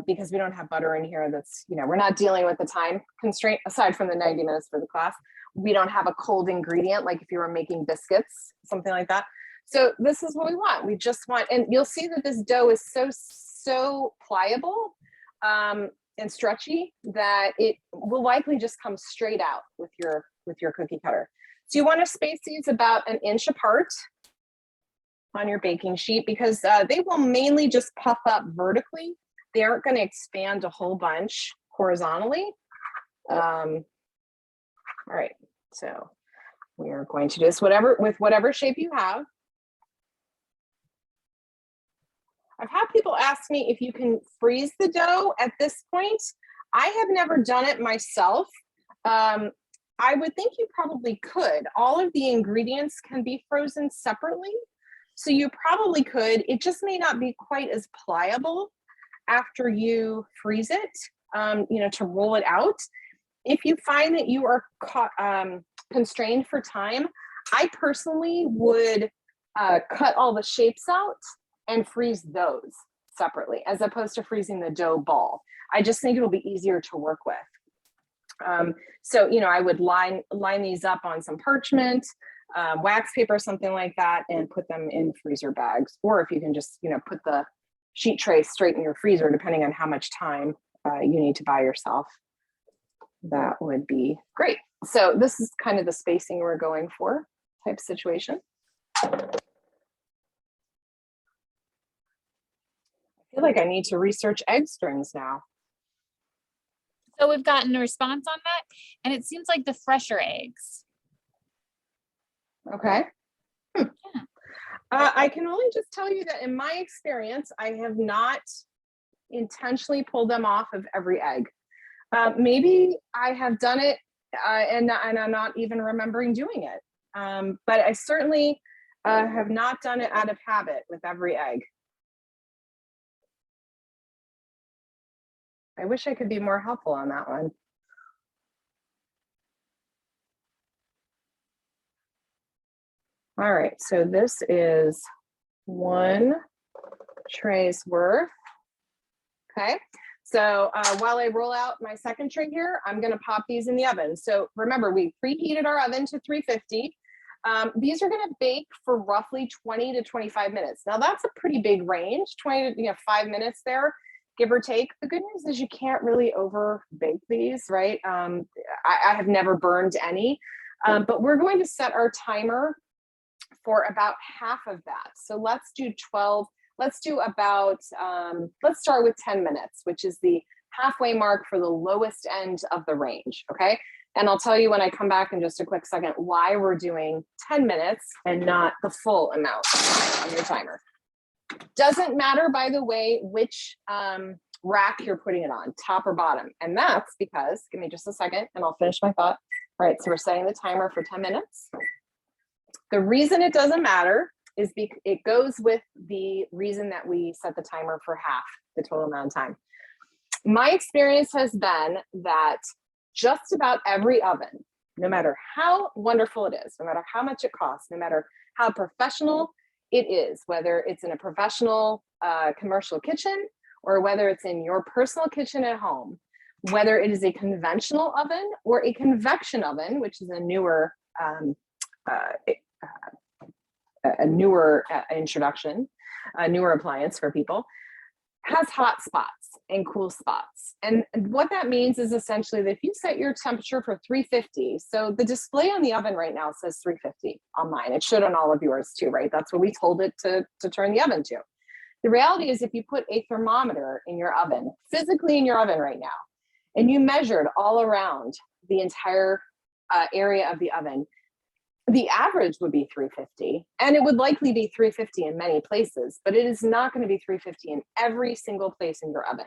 Because we don't have butter in here. That's, we're not dealing with the time constraint aside from the 90 minutes for the class. We don't have a cold ingredient, like if you were making biscuits, something like that. So this is what we want. We just want, and you'll see that this dough is so pliable. and stretchy that it will likely just come straight out with your cookie cutter. So you want to space these about 1 inch apart on your baking sheet, because they will mainly just puff up vertically. They aren't going to expand a whole bunch horizontally. All right, so we are going to do this with whatever shape you have. I've had people ask me if you can freeze the dough at this point. I have never done it myself. I would think you probably could. All of the ingredients can be frozen separately, so you probably could. It just may not be quite as pliable after you freeze it, to roll it out. If you find that you are constrained for time, I personally would cut all the shapes out and freeze those separately, as opposed to freezing the dough ball. I just think it'll be easier to work with. So, I would line these up on some parchment, wax paper, something like that, and put them in freezer bags. Or if you can just, put the sheet tray straight in your freezer, depending on how much time you need to buy yourself, that would be great. So this is kind of the spacing we're going for type situation. I feel like I need to research egg strings now. So we've gotten a response on that, and it seems like the fresher eggs. Okay. I can only just tell you that in my experience, I have not intentionally pulled them off of every egg. Maybe I have done it and I'm not even remembering doing it. But I certainly have not done it out of habit with every egg. I wish I could be more helpful on that one. All right, so this is 1 tray's worth. Okay, so while I roll out my second tray here, I'm gonna pop these in the oven. So remember, we preheated our oven to 350. These are gonna bake for roughly 20 to 25 minutes. Now that's a pretty big range, 20 to 5 minutes there, give or take. The good news is you can't really over bake these, right? I have never burned any, but we're going to set our timer for about half of that. So let's do 12, let's do about, let's start with 10 minutes, which is the halfway mark for the lowest end of the range, okay? And I'll tell you when I come back in just a quick second why we're doing 10 minutes and not the full amount on your timer. Doesn't matter, by the way, which rack you're putting it on, top or bottom. And that's because, give me just a second and I'll finish my thought. All right, so we're setting the timer for 10 minutes. The reason it doesn't matter is it goes with the reason that we set the timer for half the total amount of time. My experience has been that just about every oven, no matter how wonderful it is, no matter how much it costs, no matter how professional it is, whether it's in a professional commercial kitchen or whether it's in your personal kitchen at home, whether it is a conventional oven or a convection oven, which is a newer introduction, a newer appliance for people, has hot spots and cool spots. And what that means is essentially that if you set your temperature for 350, so the display on the oven right now says 350 on mine. It should on all of yours too, right? That's what we told it to turn the oven to. The reality is if you put a thermometer in your oven, physically in your oven right now, and you measured all around the entire area of the oven, the average would be 350, and it would likely be 350 in many places, but it is not going to be 350 in every single place in your oven.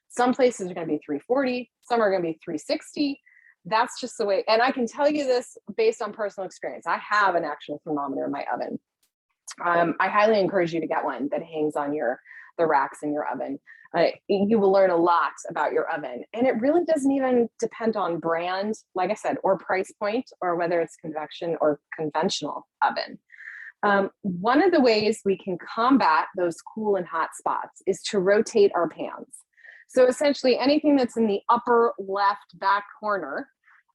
Some places are going to be 340, some are going to be 360. That's just the way, and I can tell you this based on personal experience. I have an actual thermometer in my oven. I highly encourage you to get one that hangs on the racks in your oven. You will learn a lot about your oven, and it really doesn't even depend on brand, like I said, or price point, or whether it's convection or conventional oven. One of the ways we can combat those cool and hot spots is to rotate our pans. So essentially anything that's in the upper left back corner,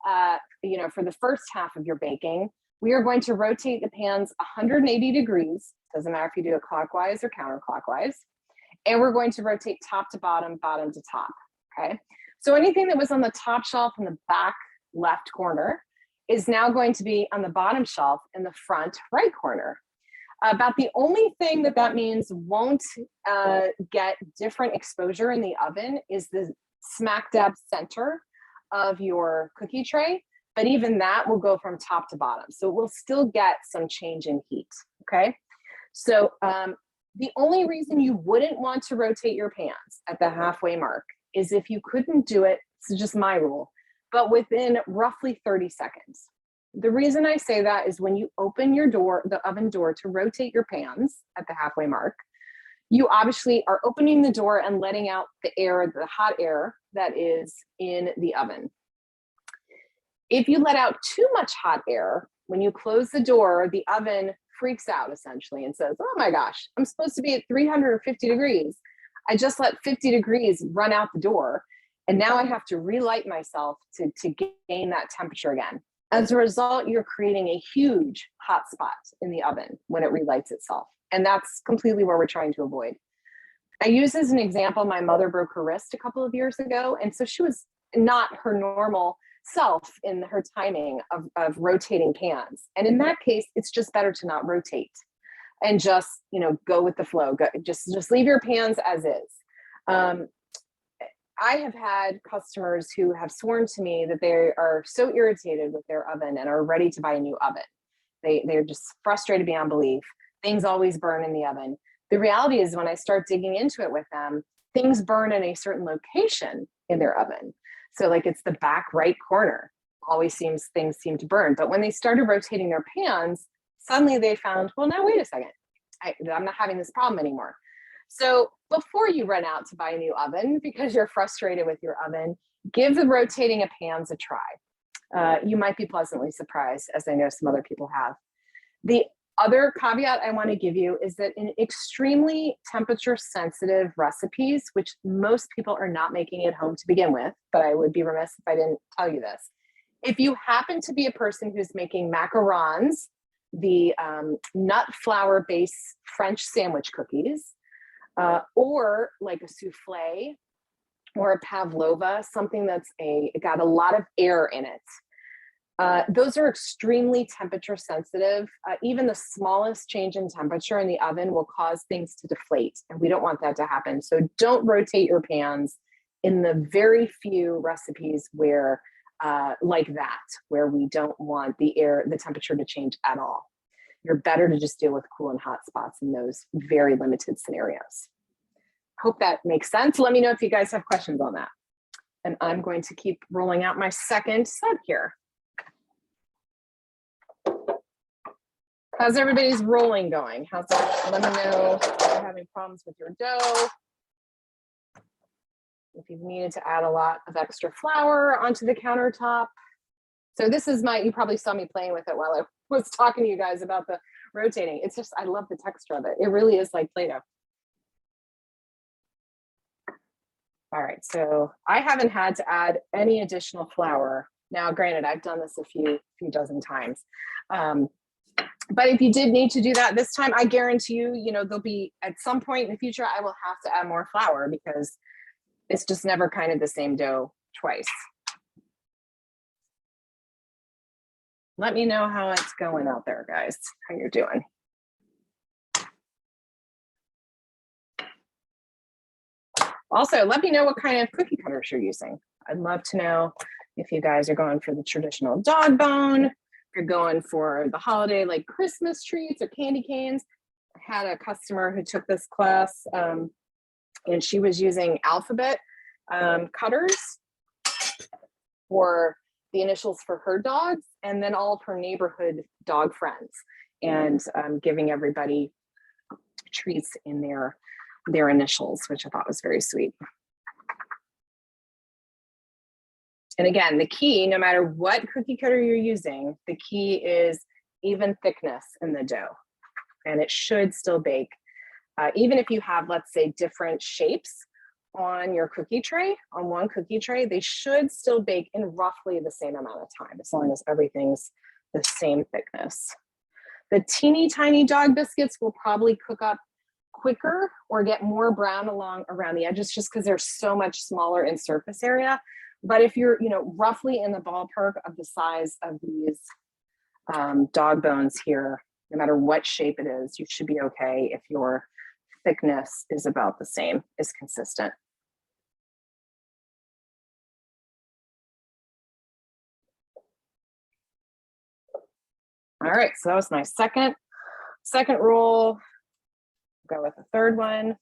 for the first half of your baking, we are going to rotate the pans 180 degrees. Doesn't matter if you do it clockwise or counterclockwise. And we're going to rotate top to bottom, bottom to top, okay? So anything that was on the top shelf in the back left corner is now going to be on the bottom shelf in the front right corner. About the only thing that that means won't get different exposure in the oven is the smack dab center of your cookie tray, but even that will go from top to bottom. So we'll still get some change in heat, okay? So the only reason you wouldn't want to rotate your pans at the halfway mark is if you couldn't do it, it's just my rule, but within roughly 30 seconds. The reason I say that is when you open your door, the oven door, to rotate your pans at the halfway mark, you obviously are opening the door and letting out the air, the hot air that is in the oven. If you let out too much hot air, when you close the door, the oven freaks out essentially and says, oh my gosh, I'm supposed to be at 350 degrees. I just let 50 degrees run out the door. And now I have to relight myself to gain that temperature again. As a result, you're creating a huge hot spot in the oven when it relights itself. And that's completely what we're trying to avoid. I use as an example, my mother broke her wrist a couple of years ago. And so she was not her normal self in her timing of rotating pans. And in that case, it's just better to not rotate and just, go with the flow. Just leave your pans as is. I have had customers who have sworn to me that they are so irritated with their oven and are ready to buy a new oven. They're just frustrated beyond belief. Things always burn in the oven. The reality is when I start digging into it with them, things burn in a certain location in their oven. So like it's the back right corner, things seem to burn. But when they started rotating their pans, suddenly they found, well, now wait a second, I'm not having this problem anymore. So before you run out to buy a new oven because you're frustrated with your oven, give the rotating of pans a try. You might be pleasantly surprised, as I know some other people have. The other caveat I want to give you is that in extremely temperature sensitive recipes, which most people are not making at home to begin with, but I would be remiss if I didn't tell you this. If you happen to be a person who's making macarons, the nut flour based French sandwich cookies, or like a souffle or a pavlova, something that's got a lot of air in it. Those are extremely temperature sensitive. Even the smallest change in temperature in the oven will cause things to deflate, and we don't want that to happen. So don't rotate your pans in the very few recipes where, like that, where we don't want the temperature to change at all. You're better to just deal with cool and hot spots in those very limited scenarios. Hope that makes sense. Let me know if you guys have questions on that. And I'm going to keep rolling out my second set here. How's everybody's rolling going? How's that? Let me know if you're having problems with your dough. If you've needed to add a lot of extra flour onto the countertop. So this is you probably saw me playing with it while I was talking to you guys about the rotating. It's just, I love the texture of it. It really is like Play-Doh. All right, so I haven't had to add any additional flour. Now, granted, I've done this a few dozen times. But if you did need to do that this time, I guarantee you, there'll be at some point in the future, I will have to add more flour because it's just never kind of the same dough twice. Let me know how it's going out there, guys, how you're doing. Also, let me know what kind of cookie cutters you're using. I'd love to know if you guys are going for the traditional dog bone, if you're going for the holiday, like Christmas treats or candy canes. I had a customer who took this class and she was using alphabet cutters for the initials for her dogs and then all of her neighborhood dog friends, and giving everybody treats in their initials, which I thought was very sweet. And again, the key, no matter what cookie cutter you're using, the key is even thickness in the dough, and it should still bake. Even if you have, let's say, different shapes on your cookie tray, on one cookie tray, they should still bake in roughly the same amount of time, as long as everything's the same thickness. The teeny tiny dog biscuits will probably cook up quicker or get more brown around the edges just because they're so much smaller in surface area. But if you're, you know, roughly in the ballpark of the size of these dog bones here, no matter what shape it is, you should be okay if your thickness is about the same, is consistent. All right, so that was my second rule. Go with the third one.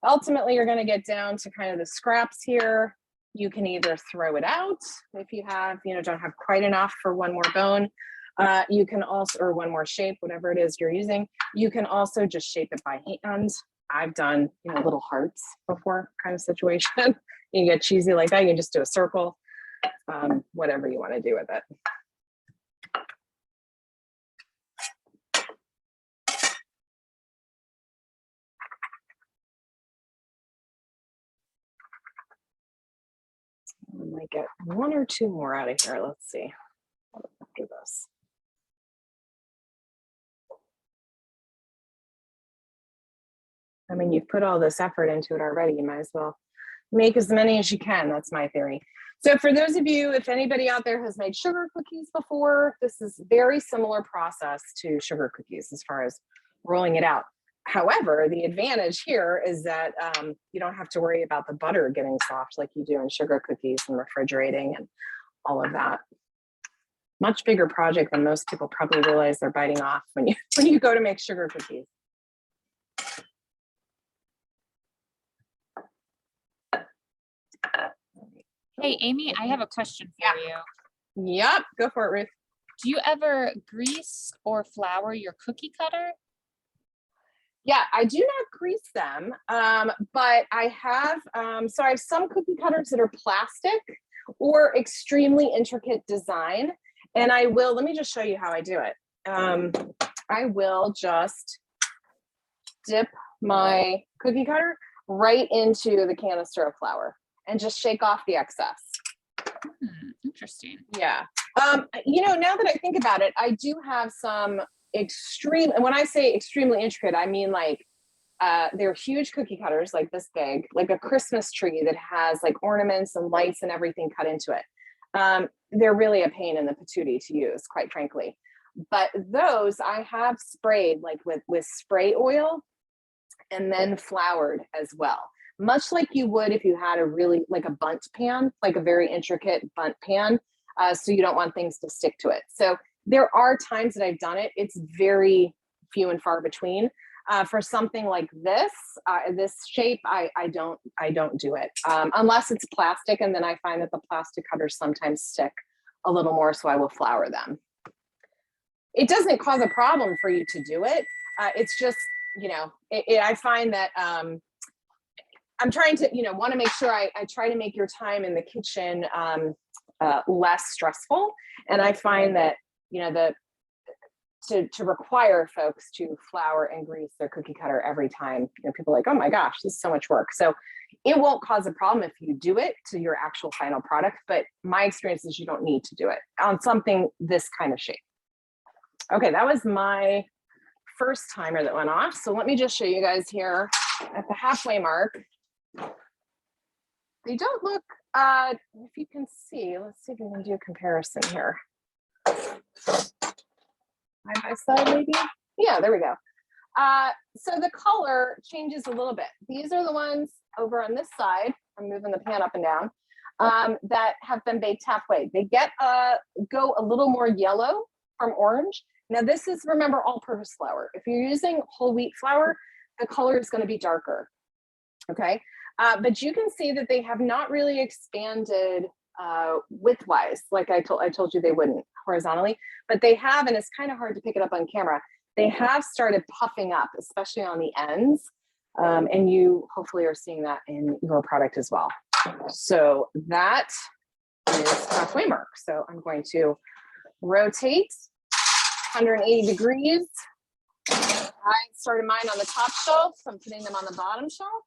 Ultimately, you're going to get down to kind of the scraps here. You can either throw it out if you have, you know, don't have quite enough for one more bone. You can also, or one more shape, whatever it is you're using. You can also just shape it by hand. I've done, you know, little hearts before kind of situation. You get cheesy like that, you can just do a circle, whatever you want to do with it. I might get one or two more out of here. Let's see. After this. I mean, you've put all this effort into it already. You might as well make as many as you can. That's my theory. So for those of you, if anybody out there has made sugar cookies before, this is very similar process to sugar cookies as far as rolling it out. However, the advantage here is that you don't have to worry about the butter getting soft like you do in sugar cookies and refrigerating and all of that. Much bigger project than most people probably realize they're biting off when you go to make sugar cookies. Hey, Amy, I have a question for you. Yep, go for it, Ruth. Do you ever grease or flour your cookie cutter? Yeah, I do not grease them, but I have, so I have some cookie cutters that are plastic or extremely intricate design. And I will, let me just show you how I do it. I will just dip my cookie cutter right into the canister of flour and just shake off the excess. Interesting. Yeah. You know, now that I think about it, I do have some extreme, and when I say extremely intricate, I mean like they're huge cookie cutters like this big, like a Christmas tree that has like ornaments and lights and everything cut into it. They're really a pain in the patootie to use, quite frankly. But those I have sprayed like with spray oil and then floured as well. Much like you would if you had a really like a bundt pan, like a very intricate bundt pan. So you don't want things to stick to it. So there are times that I've done it. It's very few and far between. For something like this, this shape, I don't do it unless it's plastic, and then I find that the plastic cutters sometimes stick a little more, so I will flour them. It doesn't cause a problem for you to do it. It's just, you know, I find that I'm trying to, you know, want to make sure I try to make your time in the kitchen less stressful, and I find that, you know, to require folks to flour and grease their cookie cutter every time, you know, people are like, oh my gosh, this is so much work. So it won't cause a problem if you do it to your actual final product, but my experience is you don't need to do it on something this kind of shape. Okay, that was my first timer that went off. So let me just show you guys here at the halfway mark. They don't look, if you can see, let's see if we can do a comparison here. Side by side, maybe? Yeah, there we go. So the color changes a little bit. These are the ones over on this side. I'm moving the pan up and down, that have been baked halfway. They go a little more yellow from orange. Now this is, remember, all-purpose flour. If you're using whole wheat flour, the color is going to be darker. Okay, but you can see that they have not really expanded widthwise, like I told you they wouldn't horizontally, but they have, and it's kind of hard to pick it up on camera. They have started puffing up, especially on the ends, and you hopefully are seeing that in your product as well. So that is halfway mark. So I'm going to rotate 180 degrees. I started mine on the top shelf, so I'm putting them on the bottom shelf,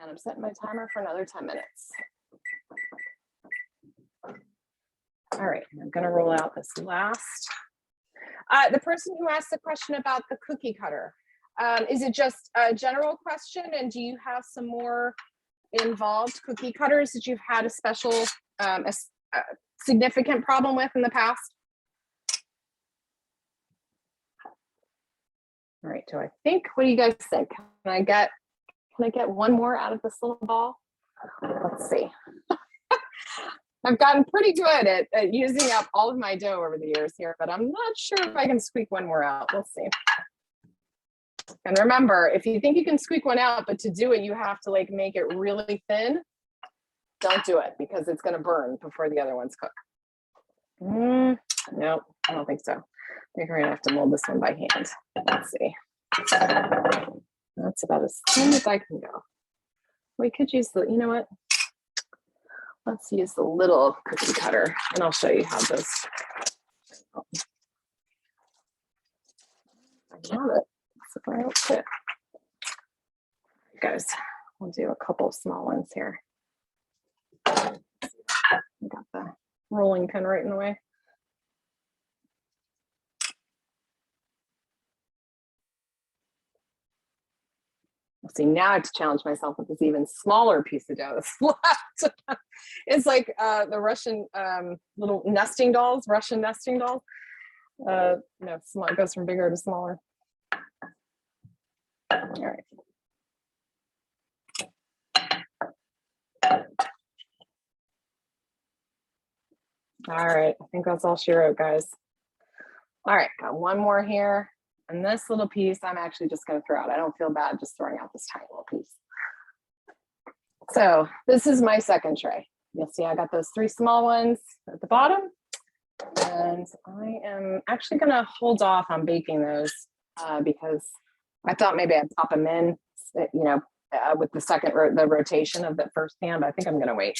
and I'm setting my timer for another 10 minutes. All right, I'm going to roll out this last. The person who asked the question about the cookie cutter, Is it just a general question? And do you have some more involved cookie cutters that you've had a special, a significant problem with in the past? All right, so I think, what do you guys think? Can I get one more out of this little ball? Let's see. I've gotten pretty good at using up all of my dough over the years here, but I'm not sure if I can squeak one more out. We'll see. And remember, if you think you can squeak one out, but to do it, you have to like make it really thin, don't do it because it's going to burn before the other ones cook. No, I don't think so. I think we're going to have to mold this one by hand. Let's see. That's about as thin as I can go. We could use the, you know what? Let's use the little cookie cutter and I'll show you how this. I have it. So I don't fit. Guys, we'll do a couple of small ones here. I got the rolling pin right in the way. See, now I have to challenge myself with this even smaller piece of dough that's left. It's like the Russian little nesting dolls, Russian nesting dolls. No, small, it goes from bigger to smaller. All right. All right, I think that's all she wrote, guys. All right, got one more here. And this little piece, I'm actually just going to throw out. I don't feel bad just throwing out this tiny little piece. So this is my second tray. You'll see I got those 3 small ones at the bottom. And I am actually going to hold off on baking those because I thought maybe I'd pop them in, you know, with the rotation of the first pan, but I think I'm going to wait.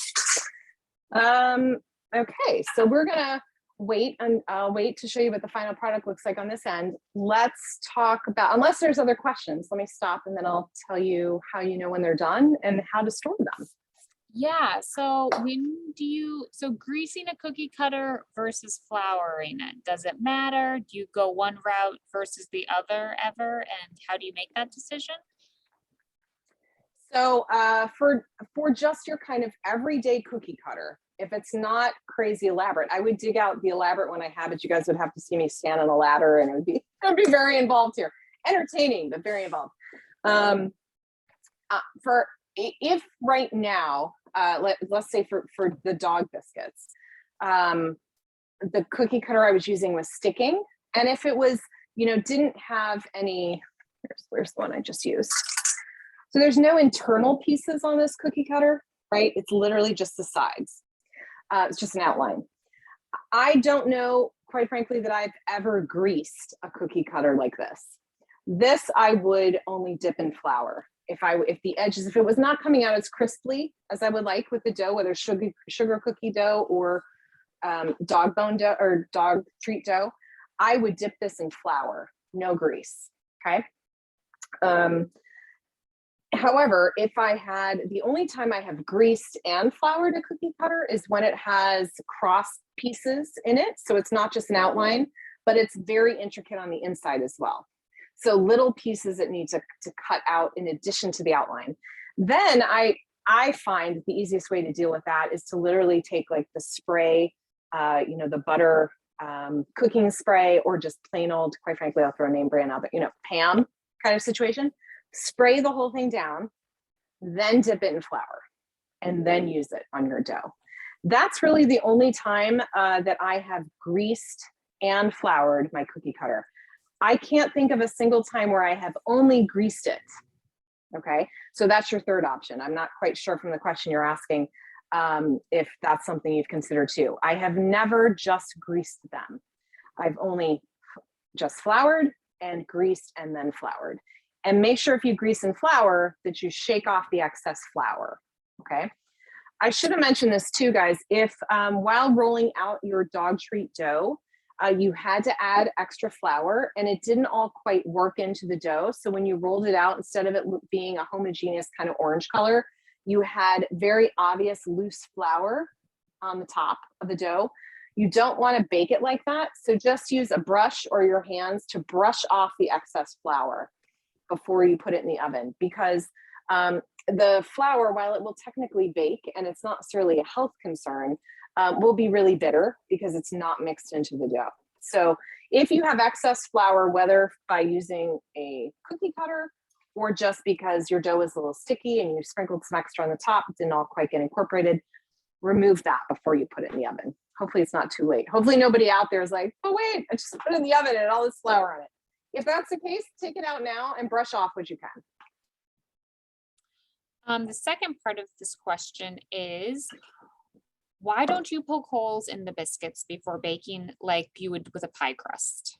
Okay, so we're going to wait, and I'll wait to show you what the final product looks like on this end. Let's talk about, unless there's other questions, let me stop and then I'll tell you how you know when they're done and how to store them. Yeah, so so greasing a cookie cutter versus flouring it, does it matter? Do you go one route versus the other ever? And how do you make that decision? So for just your kind of everyday cookie cutter, if it's not crazy elaborate, I would dig out the elaborate one I have, but you guys would have to see me stand on a ladder and it would be very involved here. Entertaining, but very involved. If right now, let's say for the dog biscuits, the cookie cutter I was using was sticking. And if it was, you know, didn't have any, where's the one I just used? So there's no internal pieces on this cookie cutter, right? It's literally just the sides. It's just an outline. I don't know, quite frankly, that I've ever greased a cookie cutter like this. This I would only dip in flour. If the edges, if it was not coming out as crisply as I would like with the dough, whether sugar cookie dough or dog bone dough or dog treat dough, I would dip this in flour, no grease, okay? However, if I had, the only time I have greased and floured a cookie cutter is when it has cross pieces in it. So it's not just an outline, but it's very intricate on the inside as well. So little pieces that need to cut out in addition to the outline. Then I find the easiest way to deal with that is to literally take like the spray, you know, the butter cooking spray, or just plain old, quite frankly, I'll throw a name brand out, but you know, Pam kind of situation. Spray the whole thing down, then dip it in flour, and then use it on your dough. That's really the only time that I have greased and floured my cookie cutter. I can't think of a single time where I have only greased it. Okay, so that's your third option. I'm not quite sure from the question you're asking if that's something you've considered too. I have never just greased them. I've only just floured and greased and then floured. And make sure if you grease and flour that you shake off the excess flour, okay? I should have mentioned this too, guys. If while rolling out your dog treat dough, you had to add extra flour and it didn't all quite work into the dough. So when you rolled it out, instead of it being a homogeneous kind of orange color, you had very obvious loose flour on the top of the dough. You don't want to bake it like that. So just use a brush or your hands to brush off the excess flour. before you put it in the oven, because the flour, while it will technically bake and it's not necessarily a health concern, will be really bitter because it's not mixed into the dough. So if you have excess flour, whether by using a cookie cutter or just because your dough is a little sticky and you sprinkled some extra on the top, it didn't all quite get incorporated, remove that before you put it in the oven. Hopefully it's not too late. Hopefully nobody out there is like, oh wait, I just put it in the oven and all this flour on it. If that's the case, take it out now and brush off what you can. The second part of this question is, why don't you poke holes in the biscuits before baking like you would with a pie crust?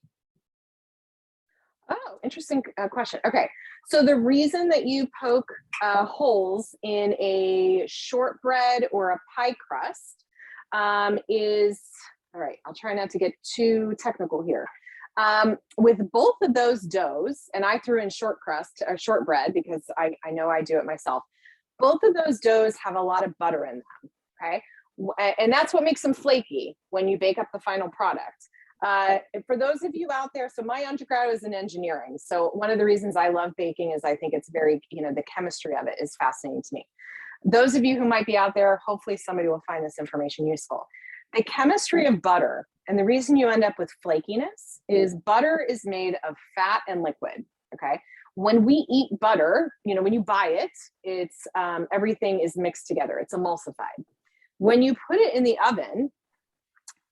Oh, interesting question. Okay, so the reason that you poke holes in a shortbread or a pie crust is, all right, I'll try not to get too technical here. With both of those doughs, and I threw in shortbread because I know I do it myself. Both of those doughs have a lot of butter in them, okay? And that's what makes them flaky when you bake up the final product. For those of you out there, so my undergrad was in engineering. So one of the reasons I love baking is I think it's very, the chemistry of it is fascinating to me. Those of you who might be out there, hopefully somebody will find this information useful. The chemistry of butter, and the reason you end up with flakiness is butter is made of fat and liquid, okay? When we eat butter, when you buy it, it's everything is mixed together. It's emulsified. When you put it in the oven,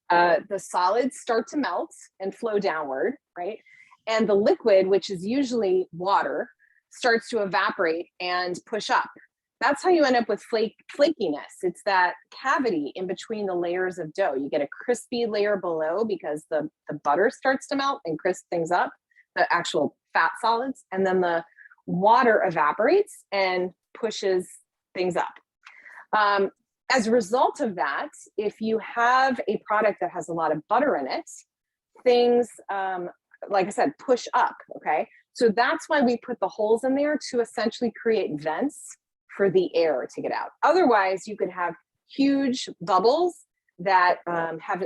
the solids start to melt and flow downward, right? And the liquid, which is usually water, starts to evaporate and push up. That's how you end up with flakiness. It's that cavity in between the layers of dough. You get a crispy layer below because the butter starts to melt and crisp things up, the actual fat solids, and then the water evaporates and pushes things up. As a result of that, if you have a product that has a lot of butter in it, things, like I said, push up, okay? So that's why we put the holes in there, to essentially create vents for the air to get out. Otherwise, you could have huge bubbles that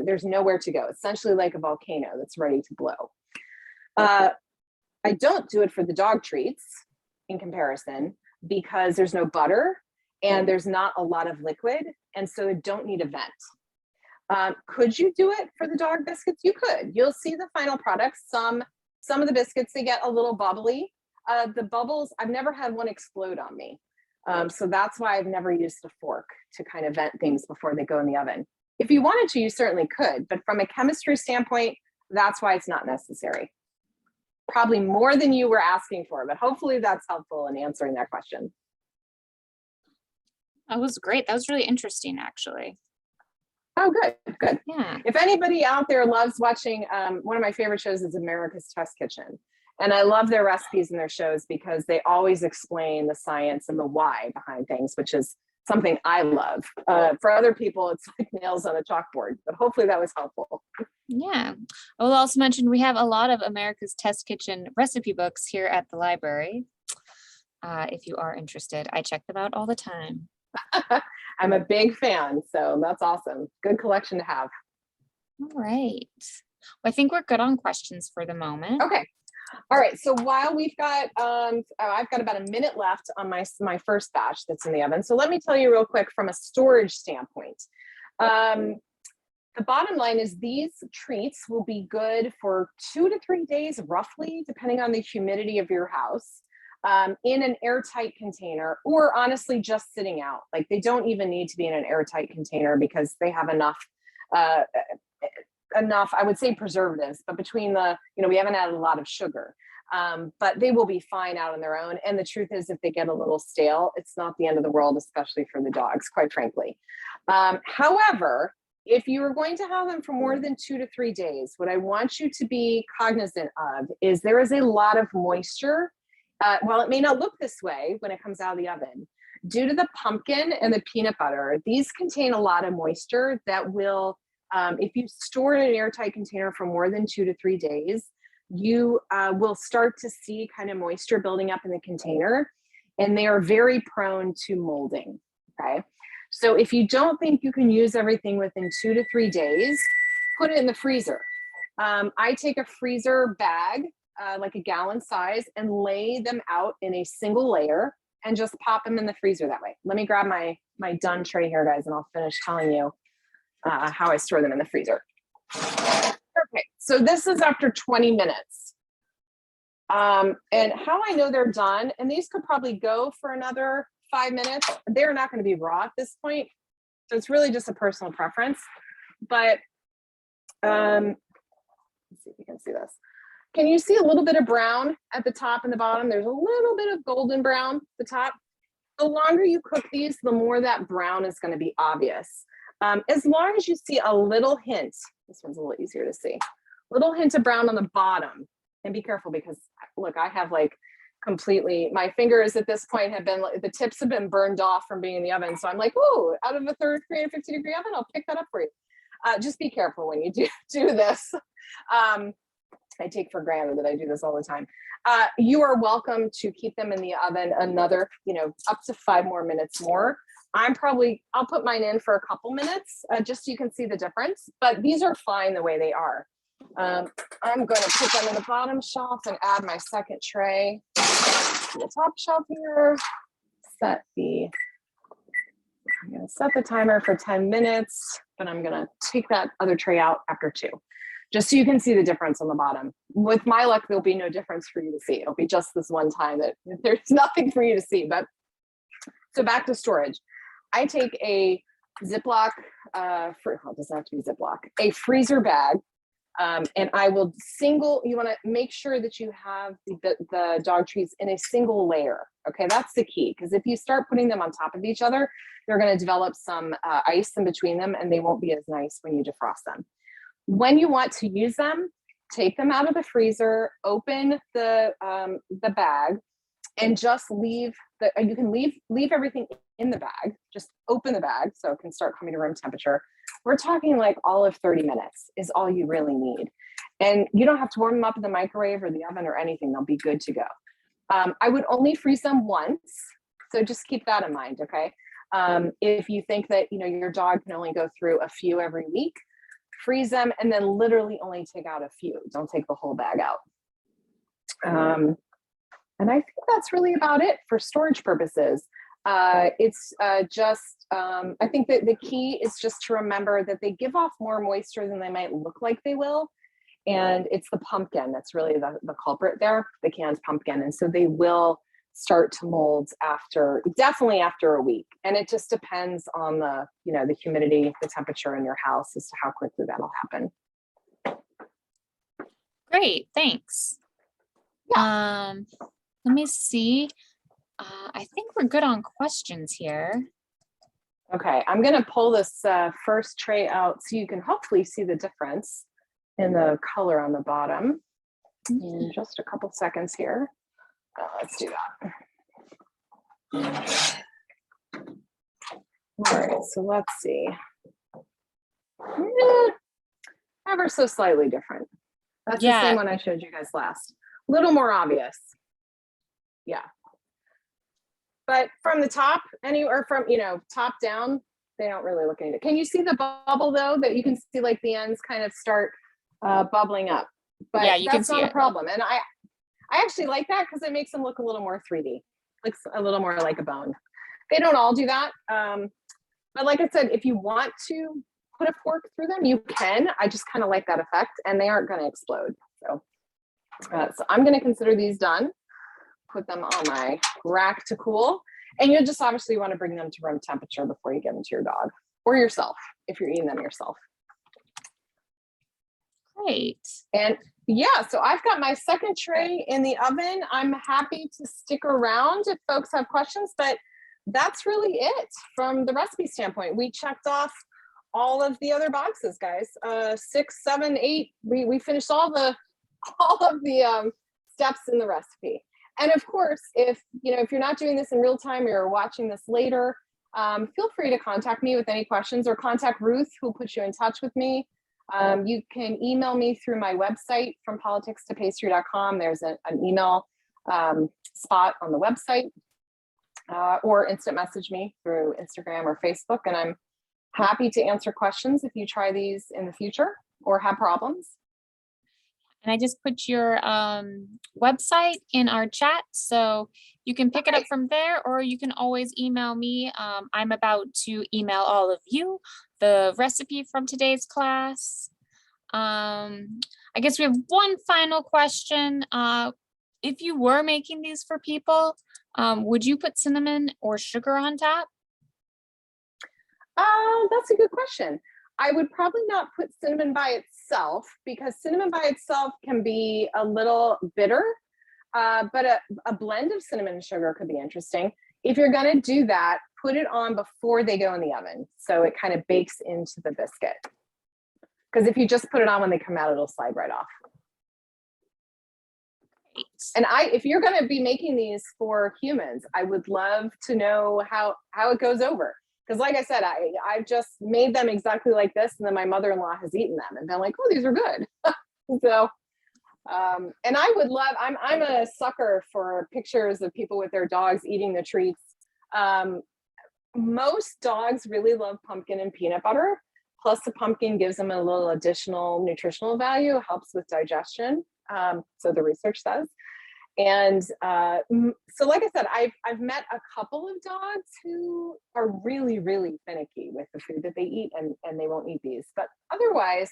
there's nowhere to go, essentially like a volcano that's ready to blow. I don't do it for the dog treats in comparison because there's no butter and there's not a lot of liquid, and so it don't need a vent. Could you do it for the dog biscuits? You could. You'll see the final product. Some of the biscuits, they get a little bubbly. The bubbles, I've never had one explode on me. So that's why I've never used a fork to kind of vent things before they go in the oven. If you wanted to, you certainly could, but from a chemistry standpoint, that's why it's not necessary. Probably more than you were asking for, but hopefully that's helpful in answering that question. That was great. That was really interesting, actually. Oh, good. Yeah. If anybody out there loves watching, one of my favorite shows is America's Test Kitchen. And I love their recipes and their shows because they always explain the science and the why behind things, which is something I love. For other people, it's like nails on a chalkboard, but hopefully that was helpful. Yeah. I will also mention we have a lot of America's Test Kitchen recipe books here at the library. If you are interested, I check them out all the time. I'm a big fan, so that's awesome. Good collection to have. All right. Well, I think we're good on questions for the moment. Okay. All right. So while we've got, I've got about a minute left on my first batch that's in the oven. So let me tell you real quick from a storage standpoint. The bottom line is these treats will be good for 2 to 3 days, roughly, depending on the humidity of your house, in an airtight container, or honestly just sitting out. Like, they don't even need to be in an airtight container because they have enough, I would say preservatives, but between we haven't added a lot of sugar, but they will be fine out on their own. And the truth is, if they get a little stale, it's not the end of the world, especially for the dogs, quite frankly. However, if you are going to have them for more than 2 to 3 days, what I want you to be cognizant of is there is a lot of moisture. While it may not look this way when it comes out of the oven, due to the pumpkin and the peanut butter, these contain a lot of moisture that will, if you store it in an airtight container for more than 2 to 3 days, you will start to see kind of moisture building up in the container, and they are very prone to molding, okay? So if you don't think you can use everything within 2 to 3 days, put it in the freezer. I take a freezer bag like a gallon size, and lay them out in a single layer and just pop them in the freezer that way. Let me grab my done tray here, guys, and I'll finish telling you how I store them in the freezer. Okay, so this is after 20 minutes. And how I know they're done, and these could probably go for another 5 minutes. They're not going to be raw at this point. So it's really just a personal preference. But let's see if you can see this. Can you see a little bit of brown at the top and the bottom? There's a little bit of golden brown at the top. The longer you cook these, the more that brown is going to be obvious. As long as you see a little hint, this one's a little easier to see, little hint of brown on the bottom. And be careful because look, I have like completely, my fingers at this point have been, the tips have been burned off from being in the oven. So I'm like, oh, out of a 350-degree oven, I'll pick that up for you. Just be careful when you do this. I take for granted that I do this all the time. You are welcome to keep them in the oven another, up to 5 more minutes more. I'll put mine in for a couple minutes, just so you can see the difference, but these are fine the way they are. I'm going to put them in the bottom shelf and add my second tray to the top shelf here. I'm going to set the timer for 10 minutes, but I'm going to take that other tray out after 2, just so you can see the difference on the bottom. With my luck, there'll be no difference for you to see. It'll be just this one time that there's nothing for you to see. But so back to storage. I take a Ziploc, it doesn't have to be Ziploc, a freezer bag. And I will you want to make sure that you have the dog treats in a single layer. Okay, that's the key. Because if you start putting them on top of each other, they're going to develop some ice in between them, and they won't be as nice when you defrost them. When you want to use them, take them out of the freezer, open the bag, and just leave you can leave everything in the bag. Just open the bag so it can start coming to room temperature. We're talking like all of 30 minutes is all you really need. And you don't have to warm them up in the microwave or the oven or anything. They'll be good to go. I would only freeze them once. So just keep that in mind, okay? If you think that, your dog can only go through a few every week, freeze them and then literally only take out a few. Don't take the whole bag out. And I think that's really about it for storage purposes. It's just, I think that the key is just to remember that they give off more moisture than they might look like they will. And it's the pumpkin that's really the culprit there, the canned pumpkin. And so they will start to mold definitely after a week. And it just depends on the humidity, the temperature in your house as to how quickly that'll happen. Great, thanks. Yeah. Let me see. I think we're good on questions here. Okay, I'm going to pull this first tray out so you can hopefully see the difference in the color on the bottom in just a couple seconds here. Let's do that. All right, so let's see. Ever so slightly different. That's the same one I showed you guys last. A little more obvious. Yeah. But from the top, anywhere from, top down, they don't really look anything. Can you see the bubble though, that you can see like the ends kind of start bubbling up? But yeah, that's not a problem. And I actually like that because it makes them look a little more 3D, looks a little more like a bone. They don't all do that. But like I said, if you want to put a fork through them, you can. I just kind of like that effect and they aren't going to explode. So I'm going to consider these done. Put them on my rack to cool. And you'll just obviously want to bring them to room temperature before you give them to your dog or yourself if you're eating them yourself. Great. And yeah, so I've got my second tray in the oven. I'm happy to stick around if folks have questions, but that's really it from the recipe standpoint. We checked off all of the other boxes, guys. 6, 7, 8. We finished all of the steps in the recipe. And of course, if you're not doing this in real time or you're watching this later, feel free to contact me with any questions or contact Ruth, who put you in touch with me. You can email me through my website, frompoliticstopastry.com. There's an email spot on the website, or instant message me through Instagram or Facebook. And I'm happy to answer questions if you try these in the future or have problems. And I just put your website in our chat, so you can pick it up from there, or you can always email me. I'm about to email all of you the recipe from today's class. I guess we have one final question. If you were making these for people, would you put cinnamon or sugar on top? That's a good question. I would probably not put cinnamon by itself, because cinnamon by itself can be a little bitter, but a blend of cinnamon and sugar could be interesting. If you're going to do that, put it on before they go in the oven, so it kind of bakes into the biscuit. Because if you just put it on when they come out, it'll slide right off. And if you're going to be making these for humans, I would love to know how it goes over. Because like I said, I've just made them exactly like this, and then my mother-in-law has eaten them and been like, oh, these are good. So, and I would love, I'm a sucker for pictures of people with their dogs eating the treats. Most dogs really love pumpkin and peanut butter. Plus the pumpkin gives them a little additional nutritional value, helps with digestion. So the research says. And so like I said, I've met a couple of dogs who are really, really finicky with the food that they eat, and they won't eat these. But otherwise,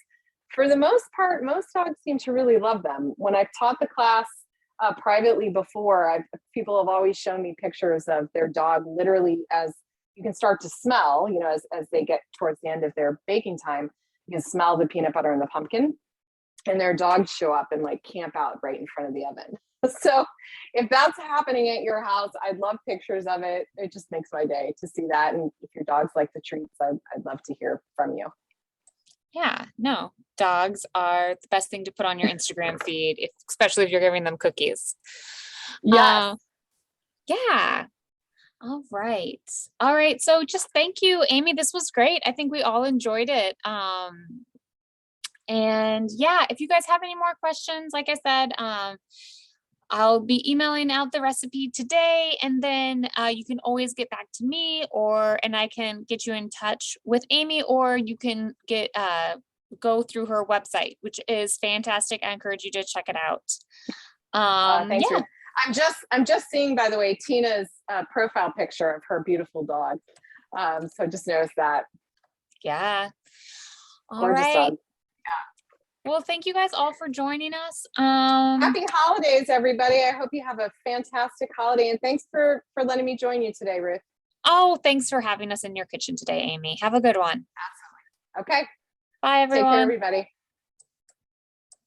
for the most part, most dogs seem to really love them. When I've taught the class privately before, people have always shown me pictures of their dog literally, as you can start to smell, you know, as they get towards the end of their baking time, you can smell the peanut butter and the pumpkin, and their dogs show up and like camp out right in front of the oven. So if that's happening at your house, I'd love pictures of it. It just makes my day to see that. And if your dogs like the treats, I'd love to hear from you. Yeah, no, dogs are the best thing to put on your Instagram feed, especially if you're giving them cookies. Yes. Yeah. All right. All right. So just thank you, Amy. This was great. I think we all enjoyed it. And yeah, if you guys have any more questions, like I said, I'll be emailing out the recipe today, and then you can always get back to me, and I can get you in touch with Amy, or you can go through her website, which is fantastic. I encourage you to check it out. Thanks. Yeah. I'm just seeing, by the way, Tina's profile picture of her beautiful dog. So just notice that. Yeah. All Gorgeous right. dog. Well, thank you guys all for joining us. Happy holidays, everybody. I hope you have a fantastic holiday, and thanks for letting me join you today, Ruth. Oh, thanks for having us in your kitchen today, Amy. Have a good one. Absolutely. Okay. Bye, everyone. Take care, everybody.